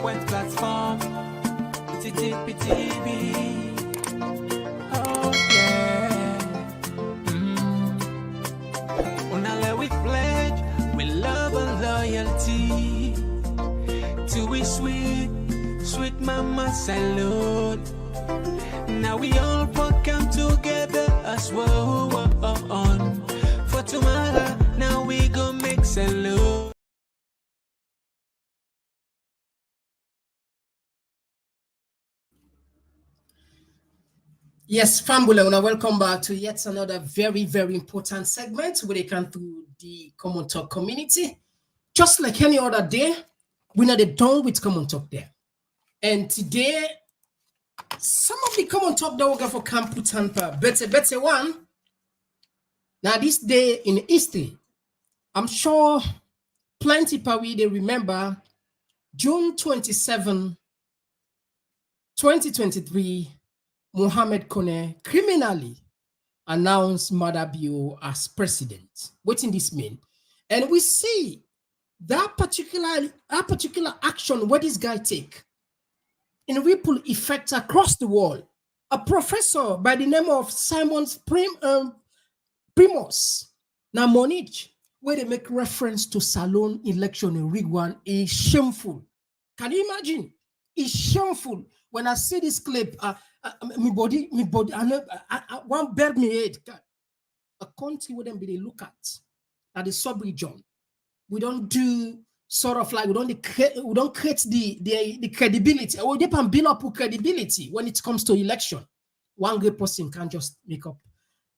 frequent platform. TTPTV. Oh yeah. Unale we pledge with love and loyalty to we sweet, sweet mama salute. Now we all come together as one. For tomorrow, now we go make salute. Yes, family, welcome back to yet another very, very important segment where they come through the Komon-Tok community. Just like any other day, we're not done with Komon-Tok there. And today, some of the Komon-Tok that we got for Camp Tampa, better one. Now, this day in history, I'm sure plenty probably they remember June 27, 2023, Mohamed Konneh criminally announced Maada as president. What in this mean? And we see that particular action where this guy take in ripple effect across the world. A professor by the name of Primos, now Monich, where they make reference to Salon election in Rig 1 is shameful. Can you imagine? It's shameful. When I see this clip, my body, I one bird me head. A country where them be they look at the sub-region. We don't do sort of like we don't create the credibility. Or they can build up credibility when it comes to election. One great person can just make up,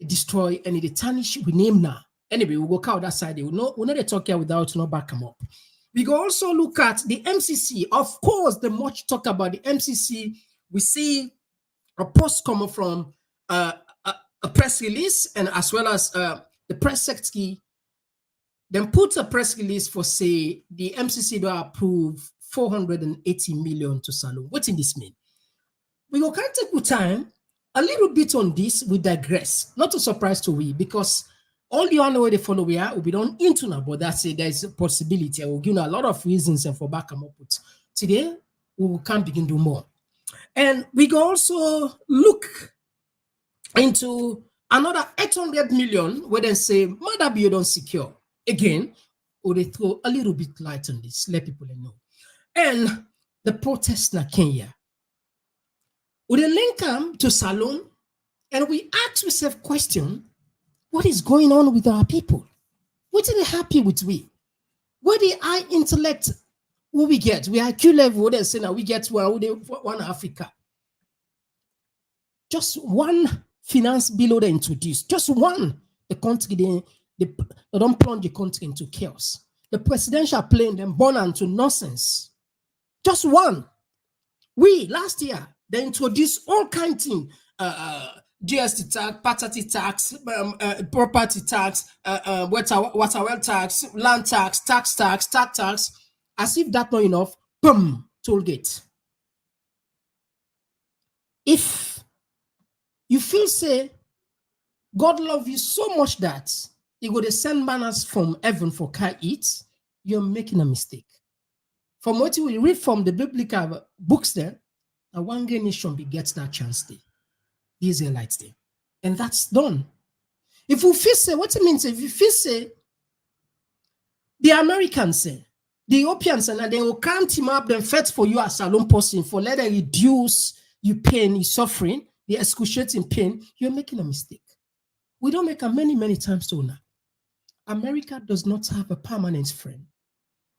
destroy, and the tarnish we name now. Anyway, we'll go out that side. We know they talk here without no back them up. We go also look at the MCC. Of course, the much talk about the MCC. We see a post coming from a press release, and as well as the press secretary. Then put a press release for say the MCC will approve 480 million to Salon. What in this mean? We will kind of take good time a little bit on this. We digress. Not a surprise to we because all you know where they follow we are, we don't into now, but that's it. There's a possibility. I will give you a lot of reasons and for back them up. But today we can begin to do more. And we can also look into another 800 million where they say Maada don't secure. Again, or they throw a little bit light on this, let people know. And the protest in Kenya. We link them to Salon and we ask ourselves question, what is going on with our people? What are they happy with we? What the high intellect will we get? We IQ level, they say now we get one Africa. Just one finance bill they introduced, just one. The country they don't plunge the country into chaos. The presidential plane then born into nonsense. Just one. We last year they introduced all kinds of things. GST tax, paternity tax, property tax, water well tax, land tax, tax, as if that's not enough, boom, toll gate. If you feel say God love you so much that he go to send manners from heaven for can eat, you're making a mistake. From what you will read from the biblical books there, a one nation begets that chance there. The Israelites there. And that's done. If you feel say, what it means, if you feel say, the Americans say, the Europeans say, and they will come team up, then fight for you as a lone person for let them reduce your pain, your suffering, the excruciating pain, you're making a mistake. We don't make a many times to now. America does not have a permanent friend.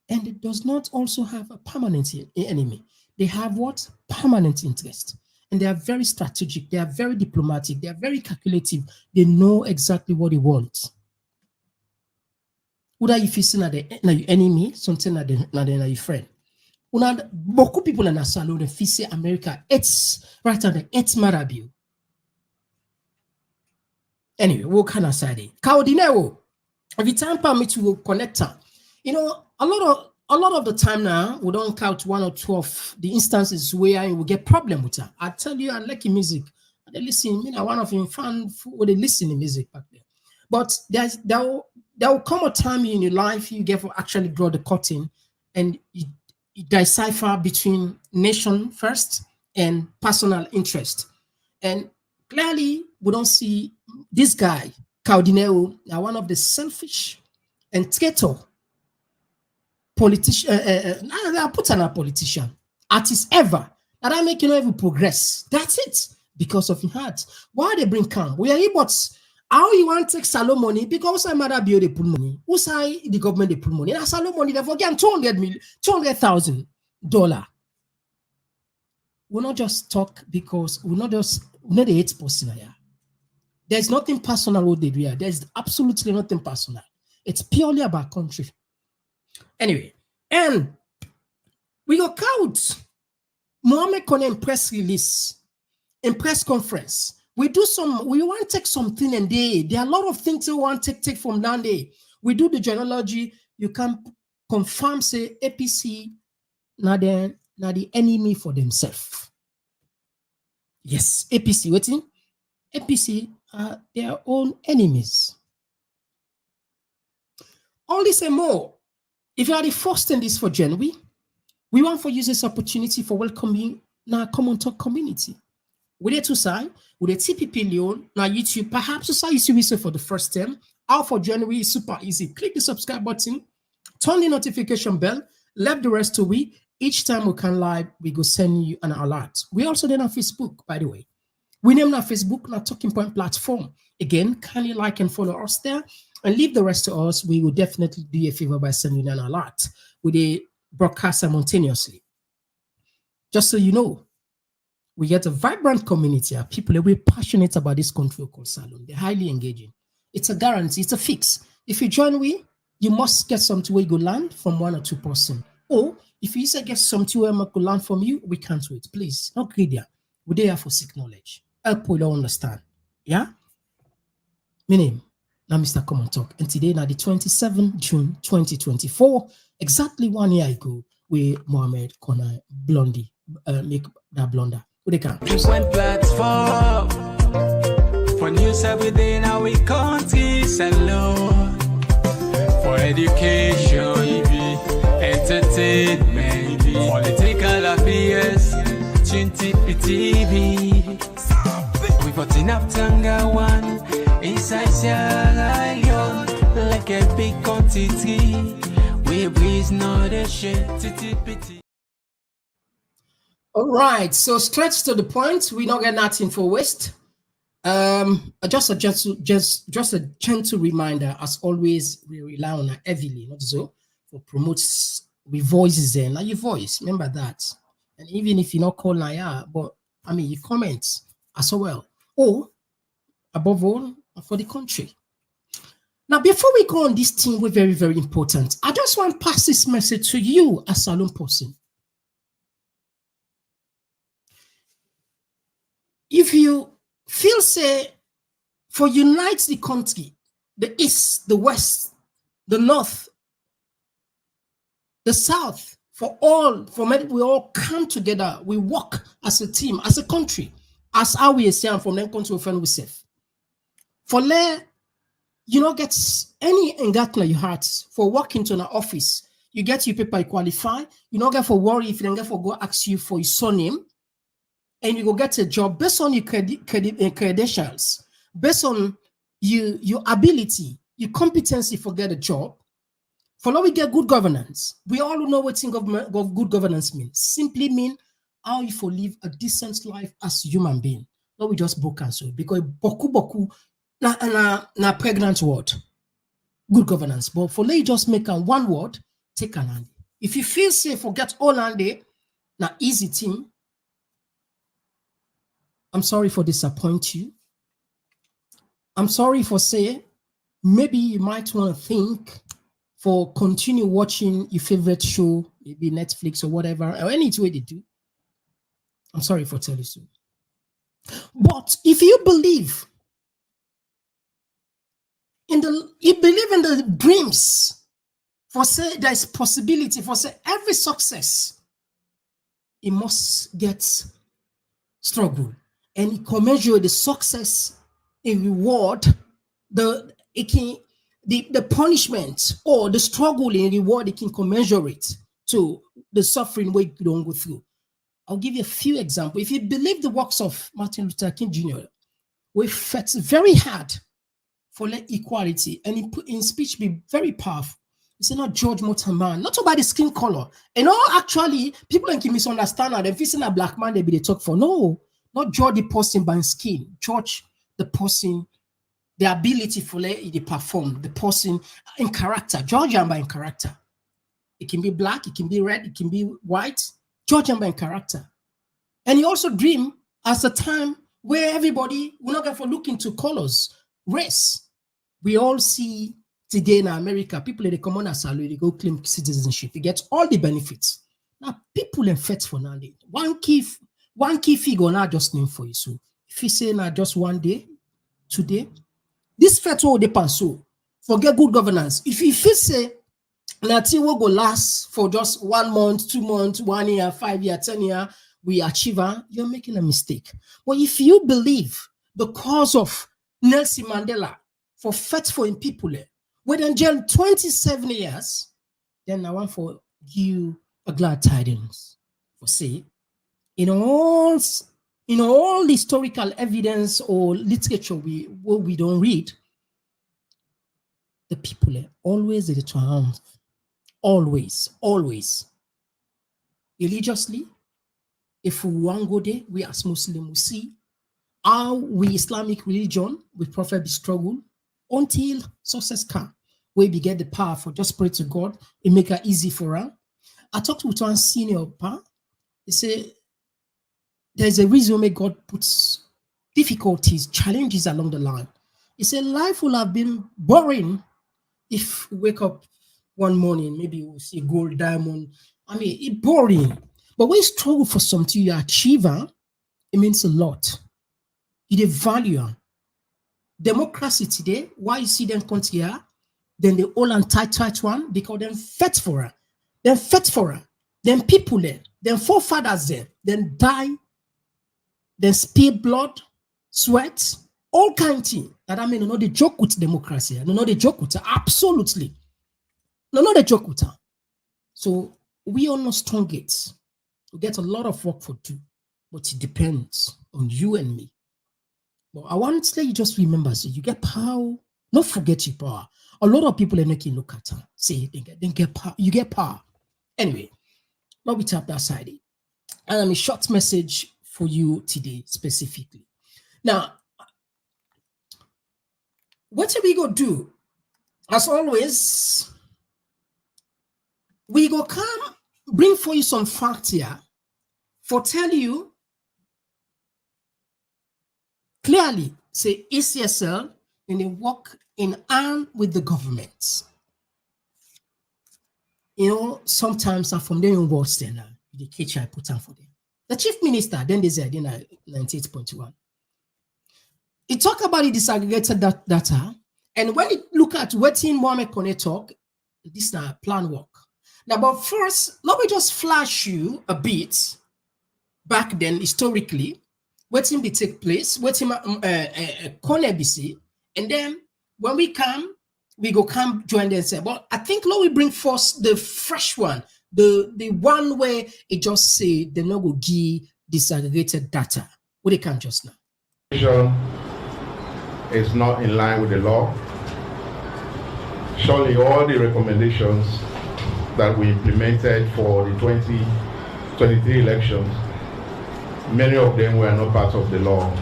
And it does not also have a permanent enemy. They have what? Permanent interest. And they are very strategic. They are very diplomatic. They are very calculative. They know exactly what they want. Whether you feel your enemy, something like your friend. Beaucoup people in the salon they feel say America, it's right on the it's Maada. Anyway, we'll kind of say it. Kaodinero, every time permit to connect her. You know, a lot of the time now, we don't count one or two of the instances where we get problem with her. I tell you, I like music. They listen, one of them fan who they listen to music back there. But there will come a time in your life you get to actually draw the curtain and decipher between nation first and personal interest. And clearly, we don't see this guy, Caudineo, one of the selfish and traitor politician, I put on a politician, artist ever, that I make you know even progress. That's it. Because of his heart. Why they bring calm? We are but how you want to take Salon money? Because I Maada build they put money. Who say the government they put money? Now Salon money they forget $200,000. We'll not just talk because we're not the 8% here. There's nothing personal what they do here. There's absolutely nothing personal. It's purely about country. Anyway, and we got count Mohamed Konneh in press release, in press conference. We want to take something and there are a lot of things we want to take from down there. We do the genealogy, you can confirm, say, APC, now the enemy for themselves. Yes, APC, waiting. APC are their own enemies. All this and more. If you are the first in this for January, we want to use this opportunity for welcoming our Komon-Tok community. With it to say, with a TPP Leon, now YouTube, perhaps you see for the first time. Out for January is super easy. Click the subscribe button, turn the notification bell, left the rest to we. Each time we can live, we go send you an alert. We also then on Facebook, by the way. We name our Facebook, our Talking Point platform. Again, kindly like and follow us there and leave the rest to us. We will definitely do you a favor by sending an alert with a broadcast simultaneously. Just so you know, we get a vibrant community of people that are passionate about this country called Salon. They're highly engaging. It's a guarantee, it's a fix. If you join we, you must get something where you go land from 1 or 2%. Or if you say get something where I could learn from you, we can't wait. Please, not greedy. We're there for seek knowledge. Help you understand. Yeah? My name, now Mr. Komon-Tok. And today, now the 27th June 2024, exactly 1 year ago, we Mohamed Konneh Blondie make that blunder. Who they can? One platform for news every day now we country alone. For education, entertainment, political affairs, TV. We got enough Tanga one inside Sierra Leone, like a big quantity. We breeze not a shit. All right, so straight to the point. We don't get nothing for waste. Just a gentle reminder, as always, we rely on her heavily, not so, for promotes we voices in. Now your voice, remember that. And even if you not call Naya, but I mean you comment as well. Or above all, for the country. Now, before we go on this thing, we're very, very important. I just want to pass this message to you as Salon person. If you feel, say, for unite the country, the east, the west, the north, the south, we all come together, we work as a team, as a country, as how we say from them country friend we safe. For you don't get any engagement you had for working to an office. You get your paper, you qualify. You don't get for worry if you don't get for go ask you for your surname, and you go get a job based on your credentials, based on your ability, your competency for get a job. For now we get good governance. We all know what good governance means. Simply mean how you for live a decent life as a human being. Not we just book cancel because boku na pregnant word. Good governance. But for let you just make one word, take an hand. If you feel safe, forget all hand day, na easy thing. I'm sorry for disappoint you. I'm sorry for saying maybe you might want to think for continue watching your favorite show, maybe Netflix or whatever, or any way they do. I'm sorry for telling you so. But if you believe in the dreams, for say there is possibility, for say every success, it must get struggle. And it can measure the success, a reward, the punishment or the struggle in reward, it can commensurate to the suffering we don't go through. I'll give you a few examples. If you believe the works of Martin Luther King Jr., we fought very hard for equality, and in speech be very powerful. It's not George Motaman, not about the skin color. And all actually, people can misunderstand that if it's a black man, they be the talk for. No, not George the person by skin. George the person, the ability for the perform, the person in character. George Yamba in character. It can be black, it can be red, it can be white. George Yamba in character. And he also dreamed as a time where everybody will not get for look into colors, race. We all see today in America, people they come on a salary, they go claim citizenship, they get all the benefits. Now people in fight for now. One key figure now just name for you. So if you say now just one day, today, this fight will depend. So forget good governance. If you say nothing will go last for just 1 month, 2 months, 1 year, 5 year, 10 year, we achieve, you're making a mistake. But if you believe the cause of Nelson Mandela for fight for in people, when in jail 27 years, then I want for you a glad tidings. For say, in all historical evidence or literature we don't read, the people always did triumph. Always. Religiously, if we want to go there, we as Muslims we see how we Islamic religion with prophet be struggle until success come. We be get the power for just pray to God and make it easy for her. I talked with one senior pa. He said there's a reason why God puts difficulties, challenges along the line. He said life will have been boring if we wake up one morning, maybe we'll see gold, diamond. I mean, it's boring. But when you struggle for something you achieve, it means a lot. You value. Democracy today, why you see them come here, then the old and tight one, because them fight for her. Then fight for her. Then people there, then forefathers there, then die, then spill blood, sweat, all kind of things. That I mean, no, they joke with democracy. No, they joke with her. Absolutely. No, they joke with her. So we all know strong gates. We get a lot of work for do, but it depends on you and me. But I want to let you just remember, so you get power. Don't forget your power. A lot of people are making look at her. Say they get power. You get power. Anyway, let me tap that side. And I'm a short message for you today specifically. Now, what are we gonna do? As always, we go come bring for you some facts here for tell you clearly, say ECSL, and they work in hand with the government. You know, sometimes I'm from them words then the catch I put on for them. The chief minister, then they said in 98.1. He talk about the disaggregated data, and when you look at what in Mohamed Konneh talk, this is plan work. Now, but first, let me just flash you a bit back then, historically, what in be take place, what in Konneh BC, and then when we come, we go come join them and say, well, I think let we bring first the fresh one, the one where it just say they no go give disaggregated data. What they can just now. Is not in line with the law. Surely all the recommendations that we implemented for the 2023 elections, many of them were not part of the law.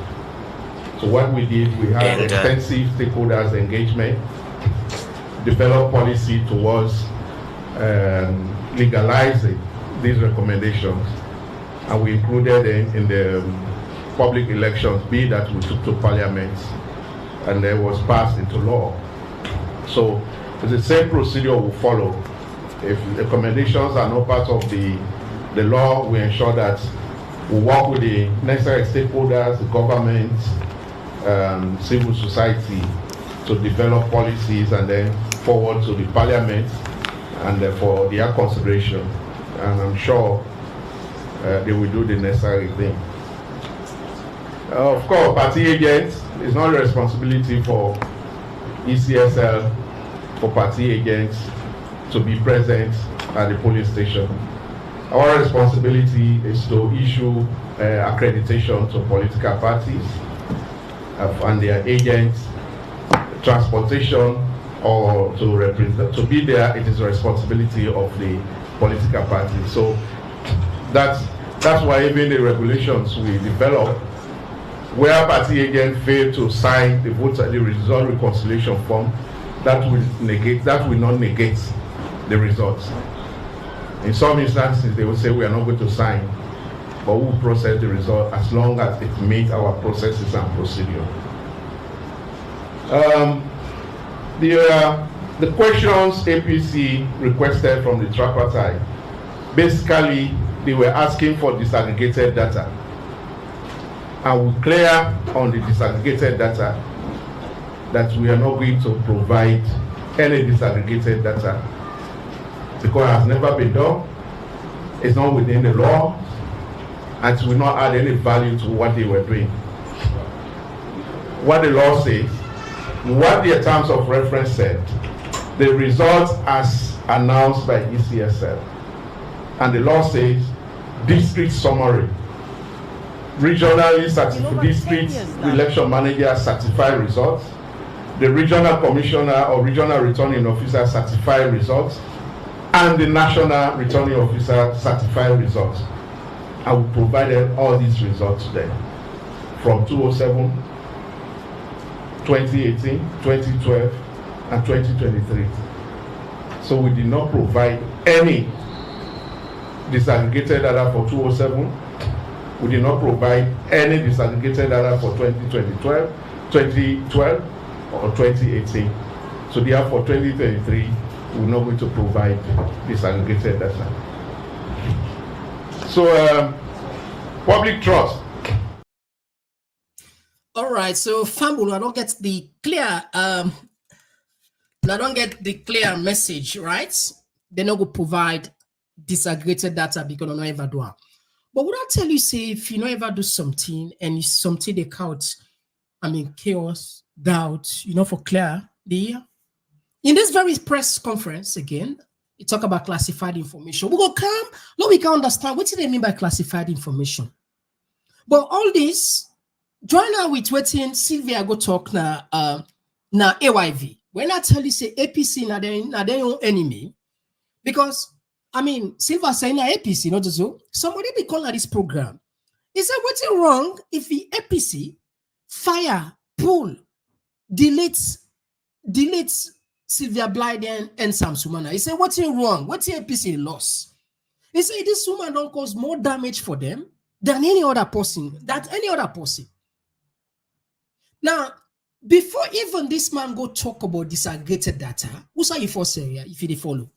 So what we did, we had extensive stakeholders engagement, develop policy towards legalizing these recommendations, and we included them in the public elections bill that we took to Parliament, and then was passed into law. So it's the same procedure we follow. If recommendations are not part of the law, we ensure that we work with the necessary stakeholders, the government, civil society, to develop policies and then forward to the Parliament and for their consideration. And I'm sure they will do the necessary thing. Of course, party agents, it's not a responsibility for ECSL, for party agents to be present at the polling station. Our responsibility is to issue accreditation to political parties and their agents, transportation, or to represent, to be there. It is the responsibility of the political party. So that's why even the regulations we develop, where party agents fail to sign the result reconciliation form, that will not negate the results. In some instances, they will say we are not going to sign, but we will process the result as long as it meets our processes and procedure. The questions APC requested from the tripartite, basically they were asking for disaggregated data. And we clear on the disaggregated data that we are not going to provide any disaggregated data because it has never been done, it's not within the law, and it will not add any value to what they were doing. What the law says, what their terms of reference said, the results as announced by ECSL, and the law says district summary, regionally certified district election manager certified results, the regional commissioner or regional returning officer certified results, and the national returning officer certified results. I will provide all these results there from 2007, 2018, 2012, and 2023. So we did not provide any disaggregated data for 2007. We did not provide any disaggregated data for 2012 or 2018. So therefore 2023, we're not going to provide disaggregated data. So public trust. All right, so Fambul, I don't get the clear message, right? They're not going to provide disaggregated data because they don't ever do it. But would I tell you, say, if you don't ever do something and it's something they count, chaos, doubt, for clear, in this very press conference, again, you talk about classified information. We go come, now we can understand what do they mean by classified information. But all this, join now with waiting, Sylvia go talk na AYV. When I tell you, say, APC na their own enemy, because Silva saying na APC, not so. Somebody be calling this program. He said, what's wrong if the APC fire, pull, deletes Sylvia Blyden and Sam Sumana? He said, what's wrong? What's the APC loss? He said, this woman don't cause more damage for them than any other person. Now, before even this man go talk about disaggregated data, who say you for say if you follow?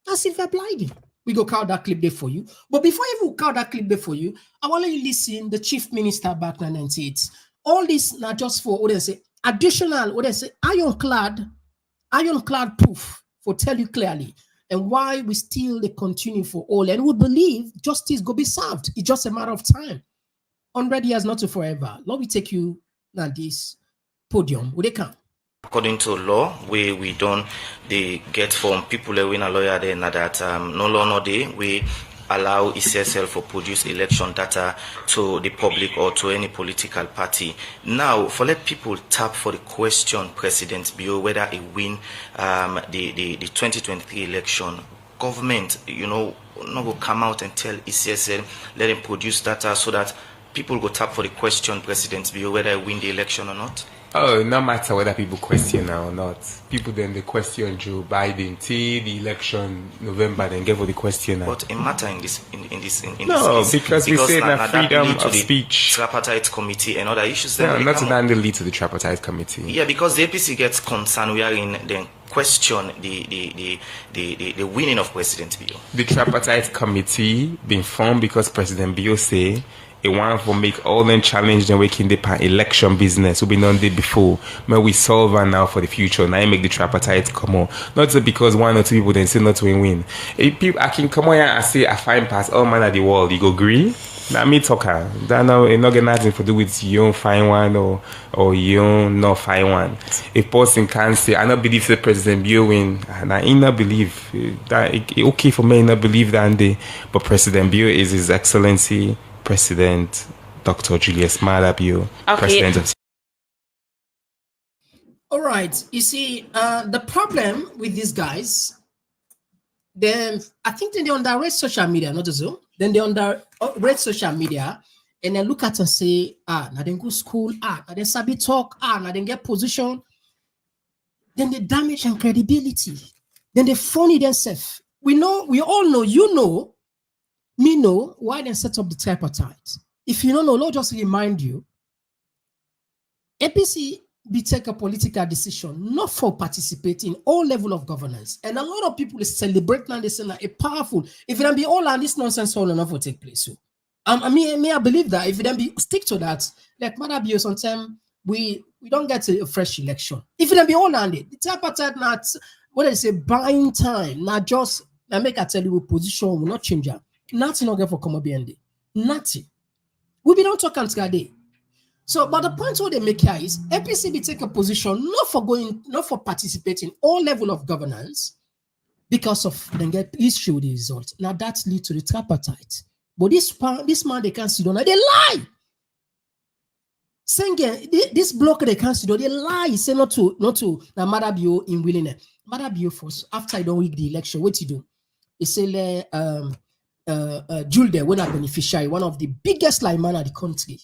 That's Sylvia Blyden. We go count that clip there for you. But before I even count that clip there for you, I want you to listen the chief minister back in 1998. All this not just for what they say additional, what they say ironclad proof for tell you clearly and why we still they continue for all and we believe justice go be served. It's just a matter of time. 100 years, not to forever. Let me take you now this podium. Would they come? According to law, we don't they get from people that win a lawyer then that no law no day we allow ECSL for produce election data to the public or to any political party. Now, for let people tap for the question President Bio whether he win the 2023 election, government not will come out and tell ECSL let him produce data so that people go tap for the question President Bio whether he win the election or not. Oh, no matter whether people question or not. People then they question Joe Biden till the election November, then give for the question. But it matter in this no, because we say that freedom of speech. Tripartite committee and other issues. No, not to then lead to the tripartite committee. Yeah, because the APC gets concerned. We are in then question the winning of President Bio. The tripartite committee been formed because President Bio say. They want to make all them challenge them waking the election business we've been done it before. May we solve it now for the future. Now I make the tripartite come on. Not just because one or two people then say not to win. If people I can come on here and say I find past all man of the world, you go agree? Now me talker. That now it not get nothing to do with you find one or you not find one. If person can say I not believe the President Bio win, and I not believe that it okay for me not believe that day, but President Bio is His Excellency President Dr. Julius Maada Bio, President of. All right. You see, the problem with these guys, then I think they underrate social media, not so. Then they underrate social media and then look at and say, now they go school, now they sabi talk, now they get position. Then they damage and credibility. Then they phony themselves. We all know, you know, me know why they set up the tripartite. If you don't know, Lord just remind you, APC be take a political decision, not for participating in all level of governance. And a lot of people celebrate now, they say like a powerful, if it don't be all and this nonsense all enough will take place. So I believe that if it don't be stick to that, like Maada Bio sometimes we don't get a fresh election. If it don't be all and it, the tripartite not what they say buying time, not just I make I tell you position will not change. Nothing not get for come BND. Nothing. We be don't talk until day. So, but the point what they make here is APC be take a position not for participating all level of governance because of then get issue the result. Now that lead to the tripartite. But this man they can't sit down. They lie. Saying this block they can't sit down. They lie. Say not to now Maada Bio in willingness. Maada Bio first after you don't win the election. What you do? He say Jules when a beneficiary, one of the biggest lie man of the country.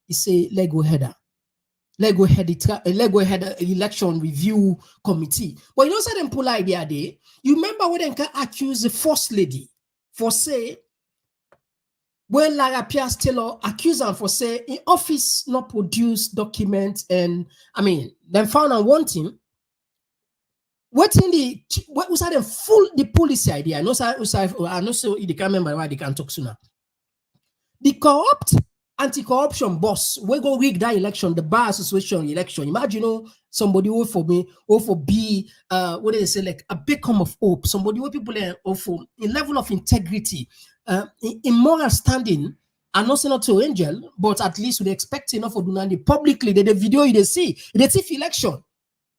He say Lego header election review committee. But you know say them pull idea there. You remember when they can accuse the first lady for say when Lara Pierce Taylor accused her for say in office not produce documents and then found and wanting. What was that the policy idea? I know so they can't remember why they can't talk sooner. The corrupt anti-corruption boss, we go rig that election, the bar association election. Imagine somebody who for be what do they say, like a beacon of hope, somebody who people are for a level of integrity, in moral standing, and not to angel, but at least we expect enough for Dunandi publicly. The video you they see, the thief election.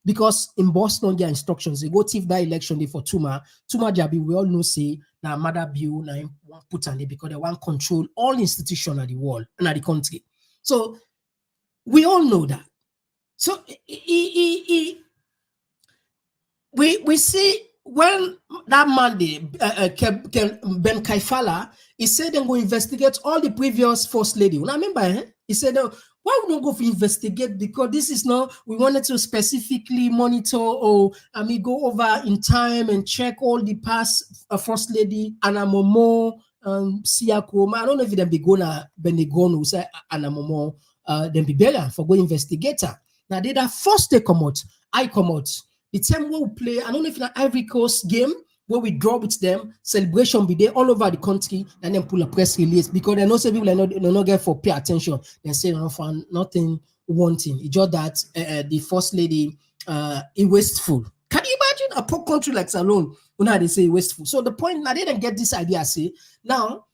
Because in Boston, their instructions, they go thief that election for Tuma Jabi, we all know say now Maada Bio now put on it because they want control all institutions at the world and at the country. So we all know that. So we see when that Monday Ben Kaifala, he said they're going to investigate all the previous first lady. Now remember, he said why we don't go for investigate because this is not we wanted to specifically monitor or go over in time and check all the past first lady Anamomo Siakoma. I don't know if them be gonna Benegono say Anamomo then be better for go investigator. Now they that first they come out, I come out. The time we play, I don't know if in an Ivory Coast game where we draw with them, celebration be there all over the country, and then pull a press release because they know some people are not get for pay attention. They say nothing wanting. It's just that the first lady is wasteful. Can you imagine a poor country like Salone when they say wasteful? So the point now they didn't get this idea. Say now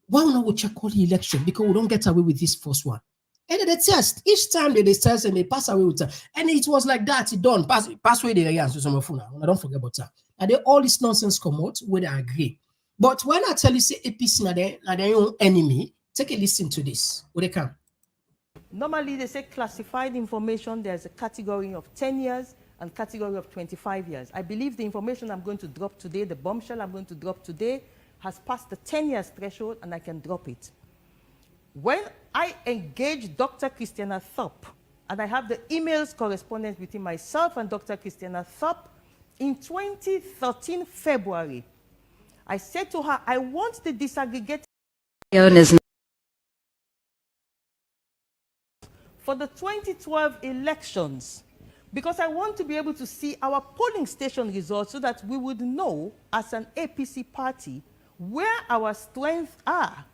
why not we check all the election because we don't get away with this first one. And they test each time they test and they pass away with that. And it was like that. It done pass away the area to some phone. I don't forget about that. And they all this nonsense come out where they agree. But when I tell you say APC na their own enemy, take a listen to this. What they can. Normally they say classified information. There's a category of 10 years and category of 25 years. I believe the information I'm going to drop today, the bombshell I'm going to drop today, has passed the 10 years threshold, and I can drop it. When I engaged Dr. Christiana Thorpe, and I have the emails correspondence between myself and Dr. Christiana Thorpe, in 2013 February, I said to her, I want the disaggregated for the 2012 elections, because I want to be able to see our polling station results so that we would know as an APC party where our strengths are.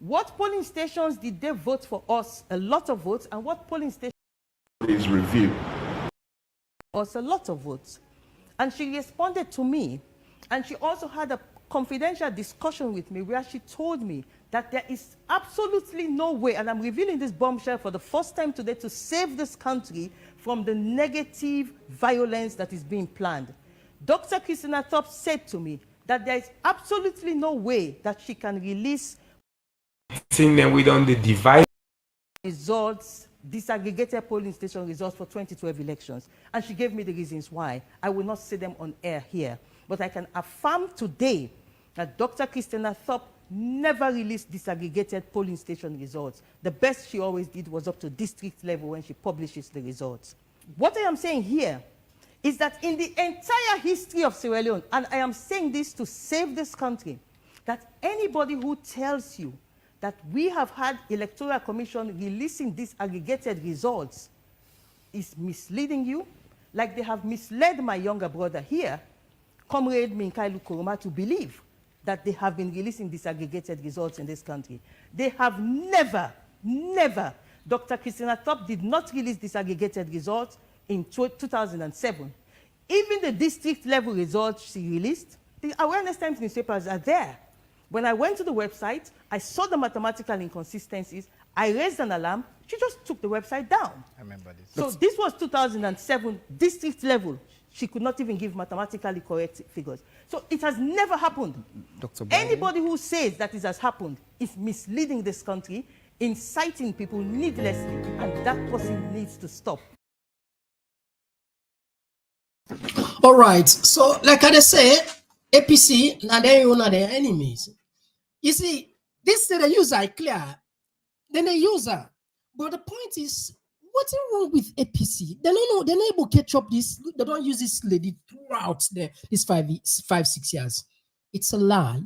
What polling stations did they vote for us? A lot of votes. And what polling stations? Please review. Us a lot of votes. And she responded to me. And she also had a confidential discussion with me where she told me that there is absolutely no way, and I'm revealing this bombshell for the first time today, to save this country from the negative violence that is being planned. Dr. Christina Thorpe said to me that there is absolutely no way that she can release we don't divide results, disaggregated polling station results for 2012 elections. And she gave me the reasons why. I will not say them on air here. But I can affirm today that Dr. Christina Thorpe never released disaggregated polling station results. The best she always did was up to district level when she publishes the results. What I am saying here is that in the entire history of Sierra Leone, and I am saying this to save this country, that anybody who tells you that we have had Electoral Commission releasing disaggregated results is misleading you, like they have misled my younger brother here, Comrade Minkailu Kuruma, to believe that they have been releasing disaggregated results in this country. They have never, Dr. Christina Thorpe did not release disaggregated results in 2007. Even the district level results she released, the Awareness Times newspapers are there. When I went to the website, I saw the mathematical inconsistencies, I raised an alarm, she just took the website down. I remember this. So this was 2007, district level. She could not even give mathematically correct figures. So it has never happened. Dr. Anybody who says that it has happened is misleading this country, inciting people needlessly, and that person needs to stop. All right. So, like I say, APC, now they are their enemies. You see, this is the user clear, then the user. But the point is, what's wrong with APC? They don't know, they're not able to catch up this. They don't use this lady throughout these 5-6 years. It's a lie.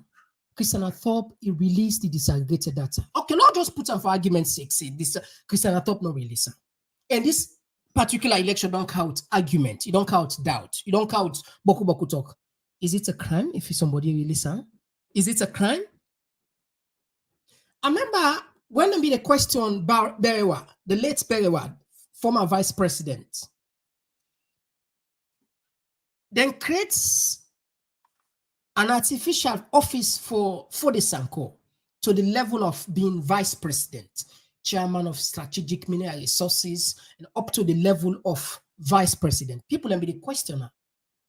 Christina Thorpe, he released the disaggregated data. Okay, not just put on for argument's sake, say this Christina Thorpe no release. And this particular election don't count argument, you don't count doubt, you don't count boku talk. Is it a crime if somebody release? Is it a crime? I remember when I made a question Berewa, the late Berewa, former vice president, then creates an artificial office for the Sanko to the level of being vice president, chairman of strategic mineral resources, and up to the level of vice president. People then be the questioner.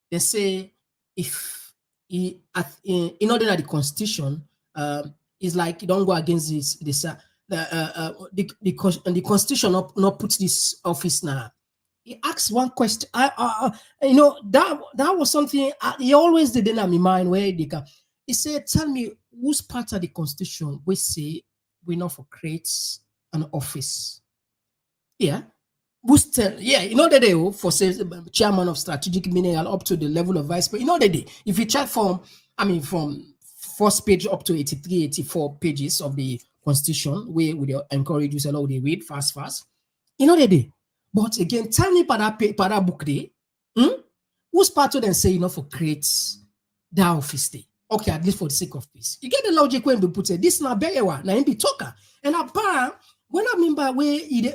They say if in order that the constitution is like you don't go against the constitution not put this office now. He asked one question. You know that was something he always did in my mind. Where he said, "Tell me whose part of the constitution we say we not for creates an office." Yeah, you know that they for say chairman of strategic mineral up to the level of vice president. You know that they, if you check from first page up to 83, 84 pages of the constitution, we encourage you to they read fast. You know that they. But again, tell me para book day, who's part of them say enough for creates that office day? Okay, at least for the sake of peace. You get the logic when we put it, this na berewa, na be talker. And apart, when I remember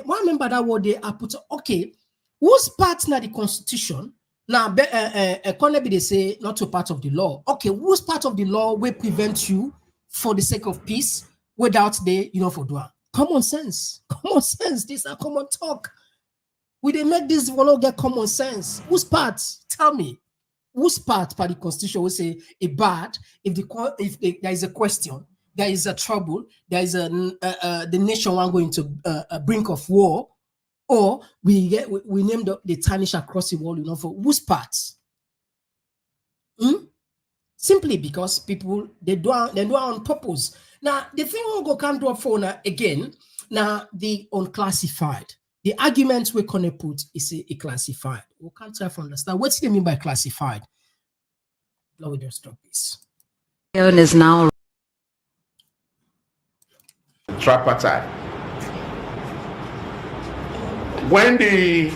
one member that word they I put okay, whose part na the constitution? Now Konneh they say not a part of the law. Okay, whose part of the law will prevent you for the sake of peace without the for doing? Common sense. These are common talk. We they make this one get common sense. Whose part? Tell me. Whose part by the constitution will say a bad if there is a question, there is a trouble, there is the nation one going to a brink of war, or we name the tarnish across the world, for whose part? Simply because people they do it on purpose. Now the thing we'll go come to a phone again. Now the unclassified. The argument we Konneh put is a classified. We can't try to understand what do they mean by classified. Now we just stop this. Is now tripartite. When the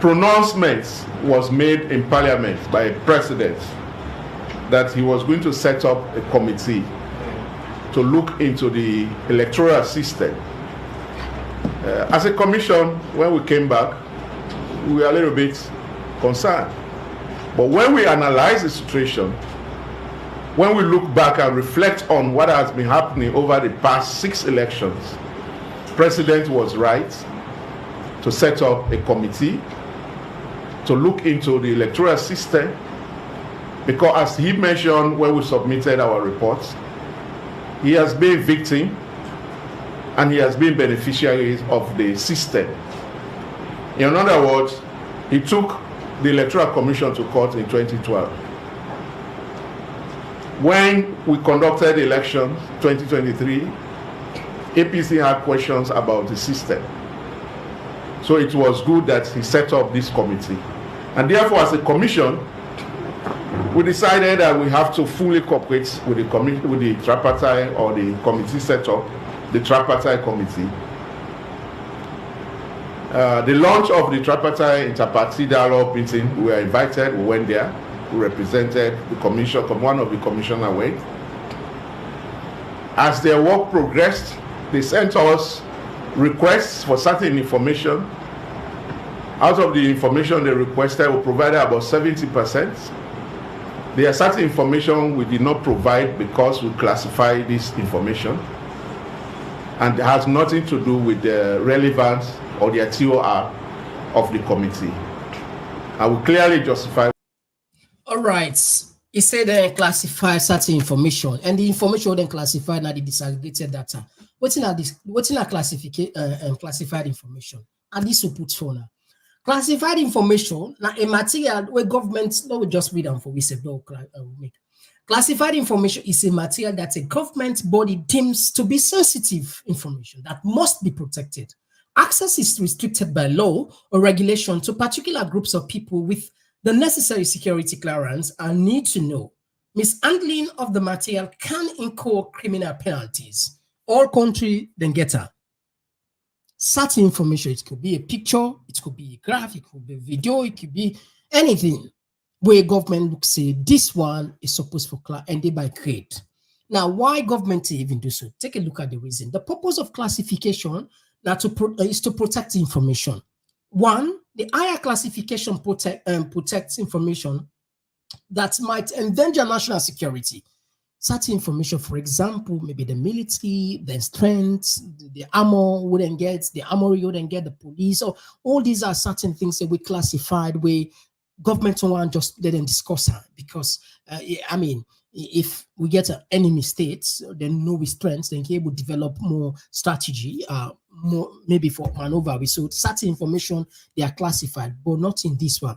pronouncement was made in Parliament by a president that he was going to set up a committee to look into the electoral system. As a commission, when we came back, we were a little bit concerned But when we analyze the situation, when we look back and reflect on what has been happening over the past 6 elections, the President was right to set up a committee to look into the electoral system, because as he mentioned when we submitted our reports, he has been victim and he has been beneficiaries of the system. In other words, he took the Electoral Commission to court in 2012. When we conducted the elections 2023, APC had questions about the system. So it was good that he set up this committee. And therefore, as a commission, we decided that we have to fully cooperate with the tripartite or the committee set up, the tripartite committee. The launch of the tripartite interparty dialogue meeting, we were invited, we went there, we represented the commission, one of the commissioner went. As their work progressed, they sent us requests for certain information. Out of the information they requested, we provided about 70%. There are certain information we did not provide because we classified this information, and it has nothing to do with the relevance or the TOR of the committee. I will clearly justify. All right. He said they classify certain information, and the information then classified now the disaggregated data. What's in a classified information? And this will put for now. Classified information, now a material where government, no, we just read them for we said no. Classified information is a material that a government body deems to be sensitive information that must be protected. Access is restricted by law or regulation to particular groups of people with the necessary security clearance and need to know. Mishandling of the material can incur criminal penalties. All country then get her. Certain information, it could be a picture, it could be a graph, it could be a video, it could be anything where government looks say this one is supposed for class and they by create. Now, why government even do so? Take a look at the reason. The purpose of classification now is to protect the information. One, the higher classification protects information that might endanger national security. Certain information, for example, maybe the military, the strength, the armor wouldn't get, the armory wouldn't get, the police. So all these are certain things that we classified where government don't just let them discuss her because, I mean, if we get an enemy state, then know we strengths, then he will develop more strategy, more maybe for maneuver. So certain information, they are classified, but not in this one.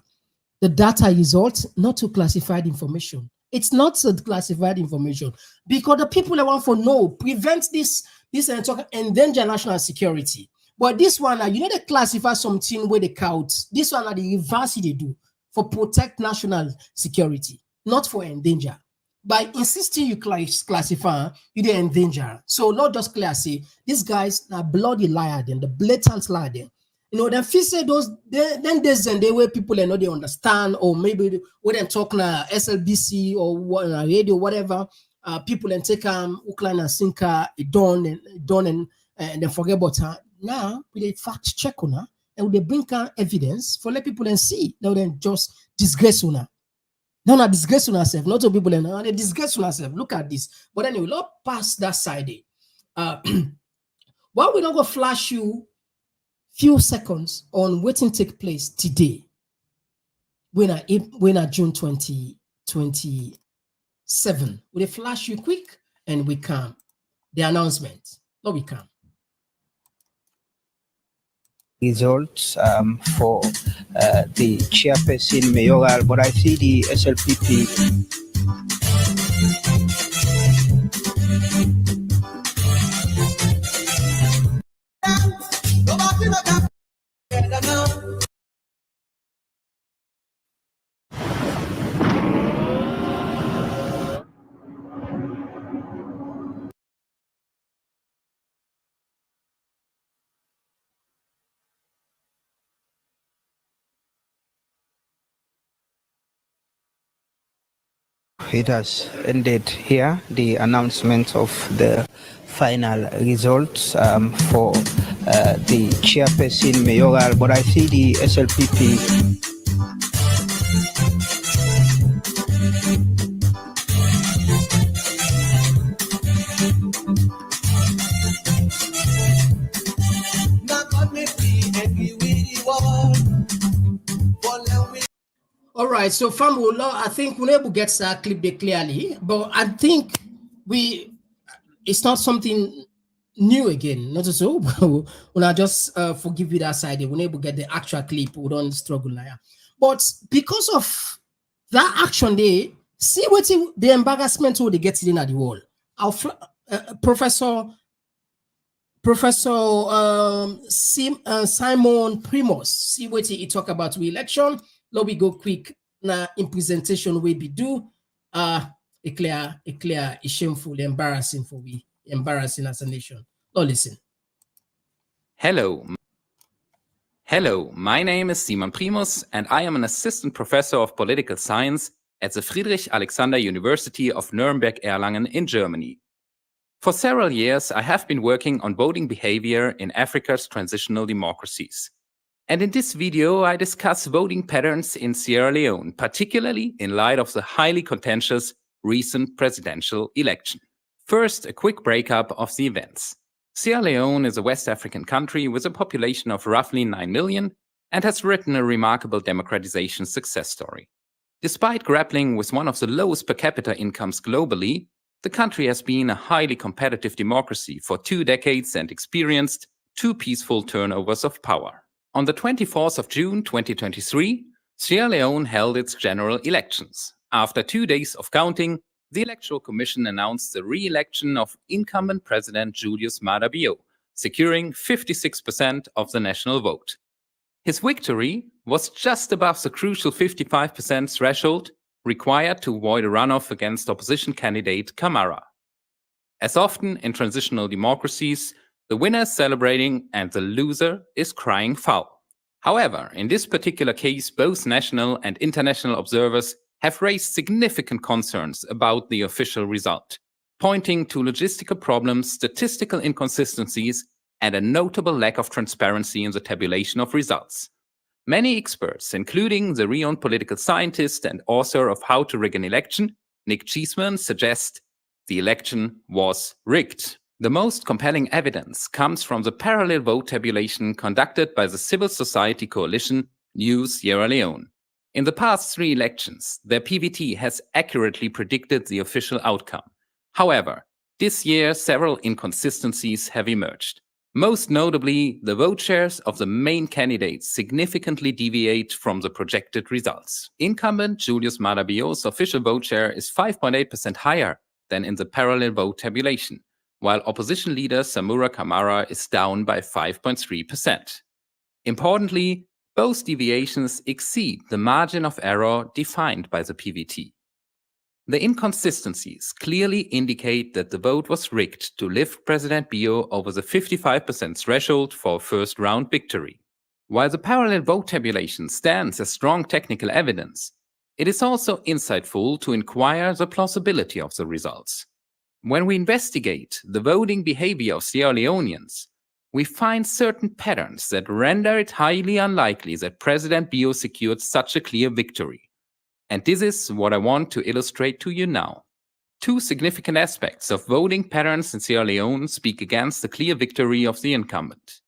The data result, not to classified information. It's not classified information because the people that want to know prevent this endanger national security. But this one, you know, they classify something where they count. This one, the reverse they do for protect national security, not for endanger. By insisting you classify, you they endanger. So not just clear say these guys are bloody liar, then the blatant liar. Then you know, then feel say those then there's and they where people they understand, or maybe when they talk na SLBC or radio, whatever, people and take Uklan and Sinka done and then forget about her. Now we fact check on her and they bring evidence for let people and see. Now then just disgrace on her. No, not disgrace on herself, not to people and they disgrace on herself. Look at this. But anyway, not pass that side. Why we don't go flash you few seconds on what take place today when I June 2027. We flash you quick and we come. The announcement. No, we come. Results for the chairperson mayoral, but I see the SLPP. It has ended here, the announcement of the final results for the chairperson mayoral, but I see the SLPP right, so fam, I think we'll able to get that clip there clearly, but I think it's not something new again, not so. When I just forgive you that side, we're able to get the actual clip, we don't struggle now. But because of that action, they see what the embarrassment will they get in at the wall. Our Professor Simon Primos, see what he talk about the election. Let me go quick now in presentation we be do a clear, shameful, embarrassing for we, embarrassing as a nation. Now listen. Hello, my name is Simon Primos and I am an assistant professor of political science at the Friedrich Alexander University of Nuremberg-Erlangen in Germany. For several years, I have been working on voting behavior in Africa's transitional democracies. And in this video, I discuss voting patterns in Sierra Leone, particularly in light of the highly contentious recent presidential election. First, a quick breakup of the events. Sierra Leone is a West African country with a population of roughly 9 million and has written a remarkable democratization success story. Despite grappling with one of the lowest per capita incomes globally, the country has been a highly competitive democracy for 2 decades and experienced 2 peaceful turnovers of power. On the 24th of June 2023, Sierra Leone held its general elections. After 2 days of counting, the Electoral Commission announced the re-election of incumbent President Julius Maada, securing 56% of the national vote. His victory was just above the crucial 55% threshold required to avoid a runoff against opposition candidate Camara. As often in transitional democracies, the winner is celebrating and the loser is crying foul. However, in this particular case, both national and international observers have raised significant concerns about the official result, pointing to logistical problems, statistical inconsistencies, and a notable lack of transparency in the tabulation of results. Many experts, including the renowned political scientist and author of How to Rig an Election, Nick Cheeseman, suggest the election was rigged. The most compelling evidence comes from the parallel vote tabulation conducted by the civil society coalition New Sierra Leone. In the past 3 elections, their PVT has accurately predicted the official outcome. However, this year several inconsistencies have emerged. Most notably, the vote shares of the main candidates significantly deviate from the projected results. Incumbent Julius Maada's official vote share is 5.8% higher than in the parallel vote tabulation, while opposition leader Samura Camara is down by 5.3%. Importantly, both deviations exceed the margin of error defined by the PVT. The inconsistencies clearly indicate that the vote was rigged to lift President Bio over the 55% threshold for a first-round victory. While the parallel vote tabulation stands as strong technical evidence, it is also insightful to inquire the plausibility of the results. When we investigate the voting behavior of Sierra Leoneans, we find certain patterns that render it highly unlikely that President Bio secured such a clear victory. And this is what I want to illustrate to you now. 2 significant aspects of voting patterns in Sierra Leone speak against the clear victory of the incumbent.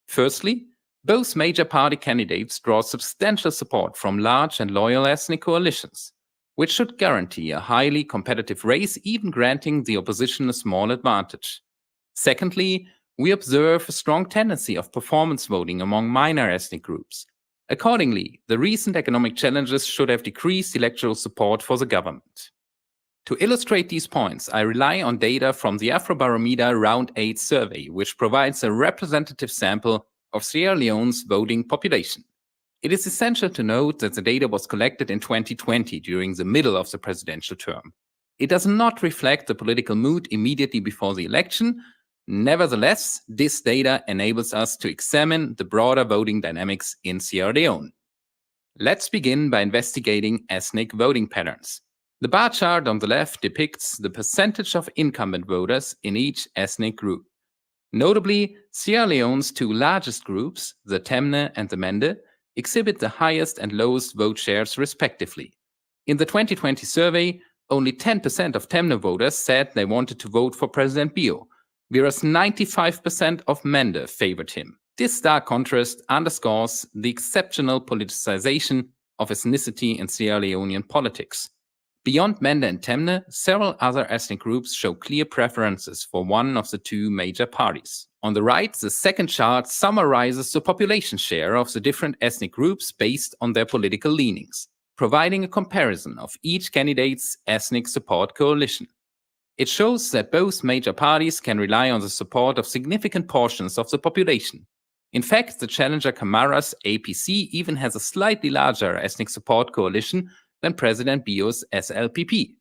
Firstly, both major party candidates draw substantial support from large and loyal ethnic coalitions, which should guarantee a highly competitive race, even granting the opposition a small advantage. Secondly, we observe a strong tendency of performance voting among minor ethnic groups. Accordingly, the recent economic challenges should have decreased electoral support for the government. To illustrate these points, I rely on data from the Afrobarometer Round 8 survey, which provides a representative sample of Sierra Leone's voting population. It is essential to note that the data was collected in 2020 during the middle of the presidential term. It does not reflect the political mood immediately before the election. Nevertheless, this data enables us to examine the broader voting dynamics in Sierra Leone. Let's begin by investigating ethnic voting patterns. The bar chart on the left depicts the percentage of incumbent voters in each ethnic group. Notably, Sierra Leone's 2 largest groups, the Temne and the Mende, exhibit the highest and lowest vote shares respectively. In the 2020 survey, only 10% of Temne voters said they wanted to vote for President Bio, whereas 95% of Mende favored him. This stark contrast underscores the exceptional politicization of ethnicity in Sierra Leonean politics. Beyond Mende and Temne, several other ethnic groups show clear preferences for one of the two major parties. On the right, the second chart summarizes the population share of the different ethnic groups based on their political leanings, providing a comparison of each candidate's ethnic support coalition. It shows that both major parties can rely on the support of significant portions of the population. In fact, the challenger Camara's APC even has a slightly larger ethnic support coalition than President Bio's SLPP.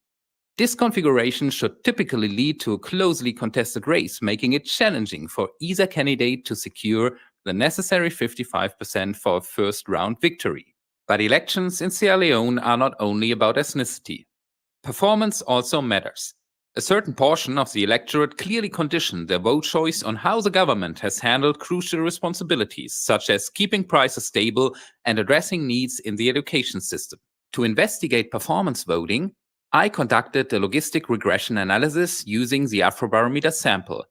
This configuration should typically lead to a closely contested race, making it challenging for either candidate to secure the necessary 55% for a first-round victory. But elections in Sierra Leone are not only about ethnicity. Performance also matters. A certain portion of the electorate clearly conditioned their vote choice on how the government has handled crucial responsibilities, such as keeping prices stable and addressing needs in the education system. To investigate performance voting, I conducted a logistic regression analysis using the Afrobarometer sample.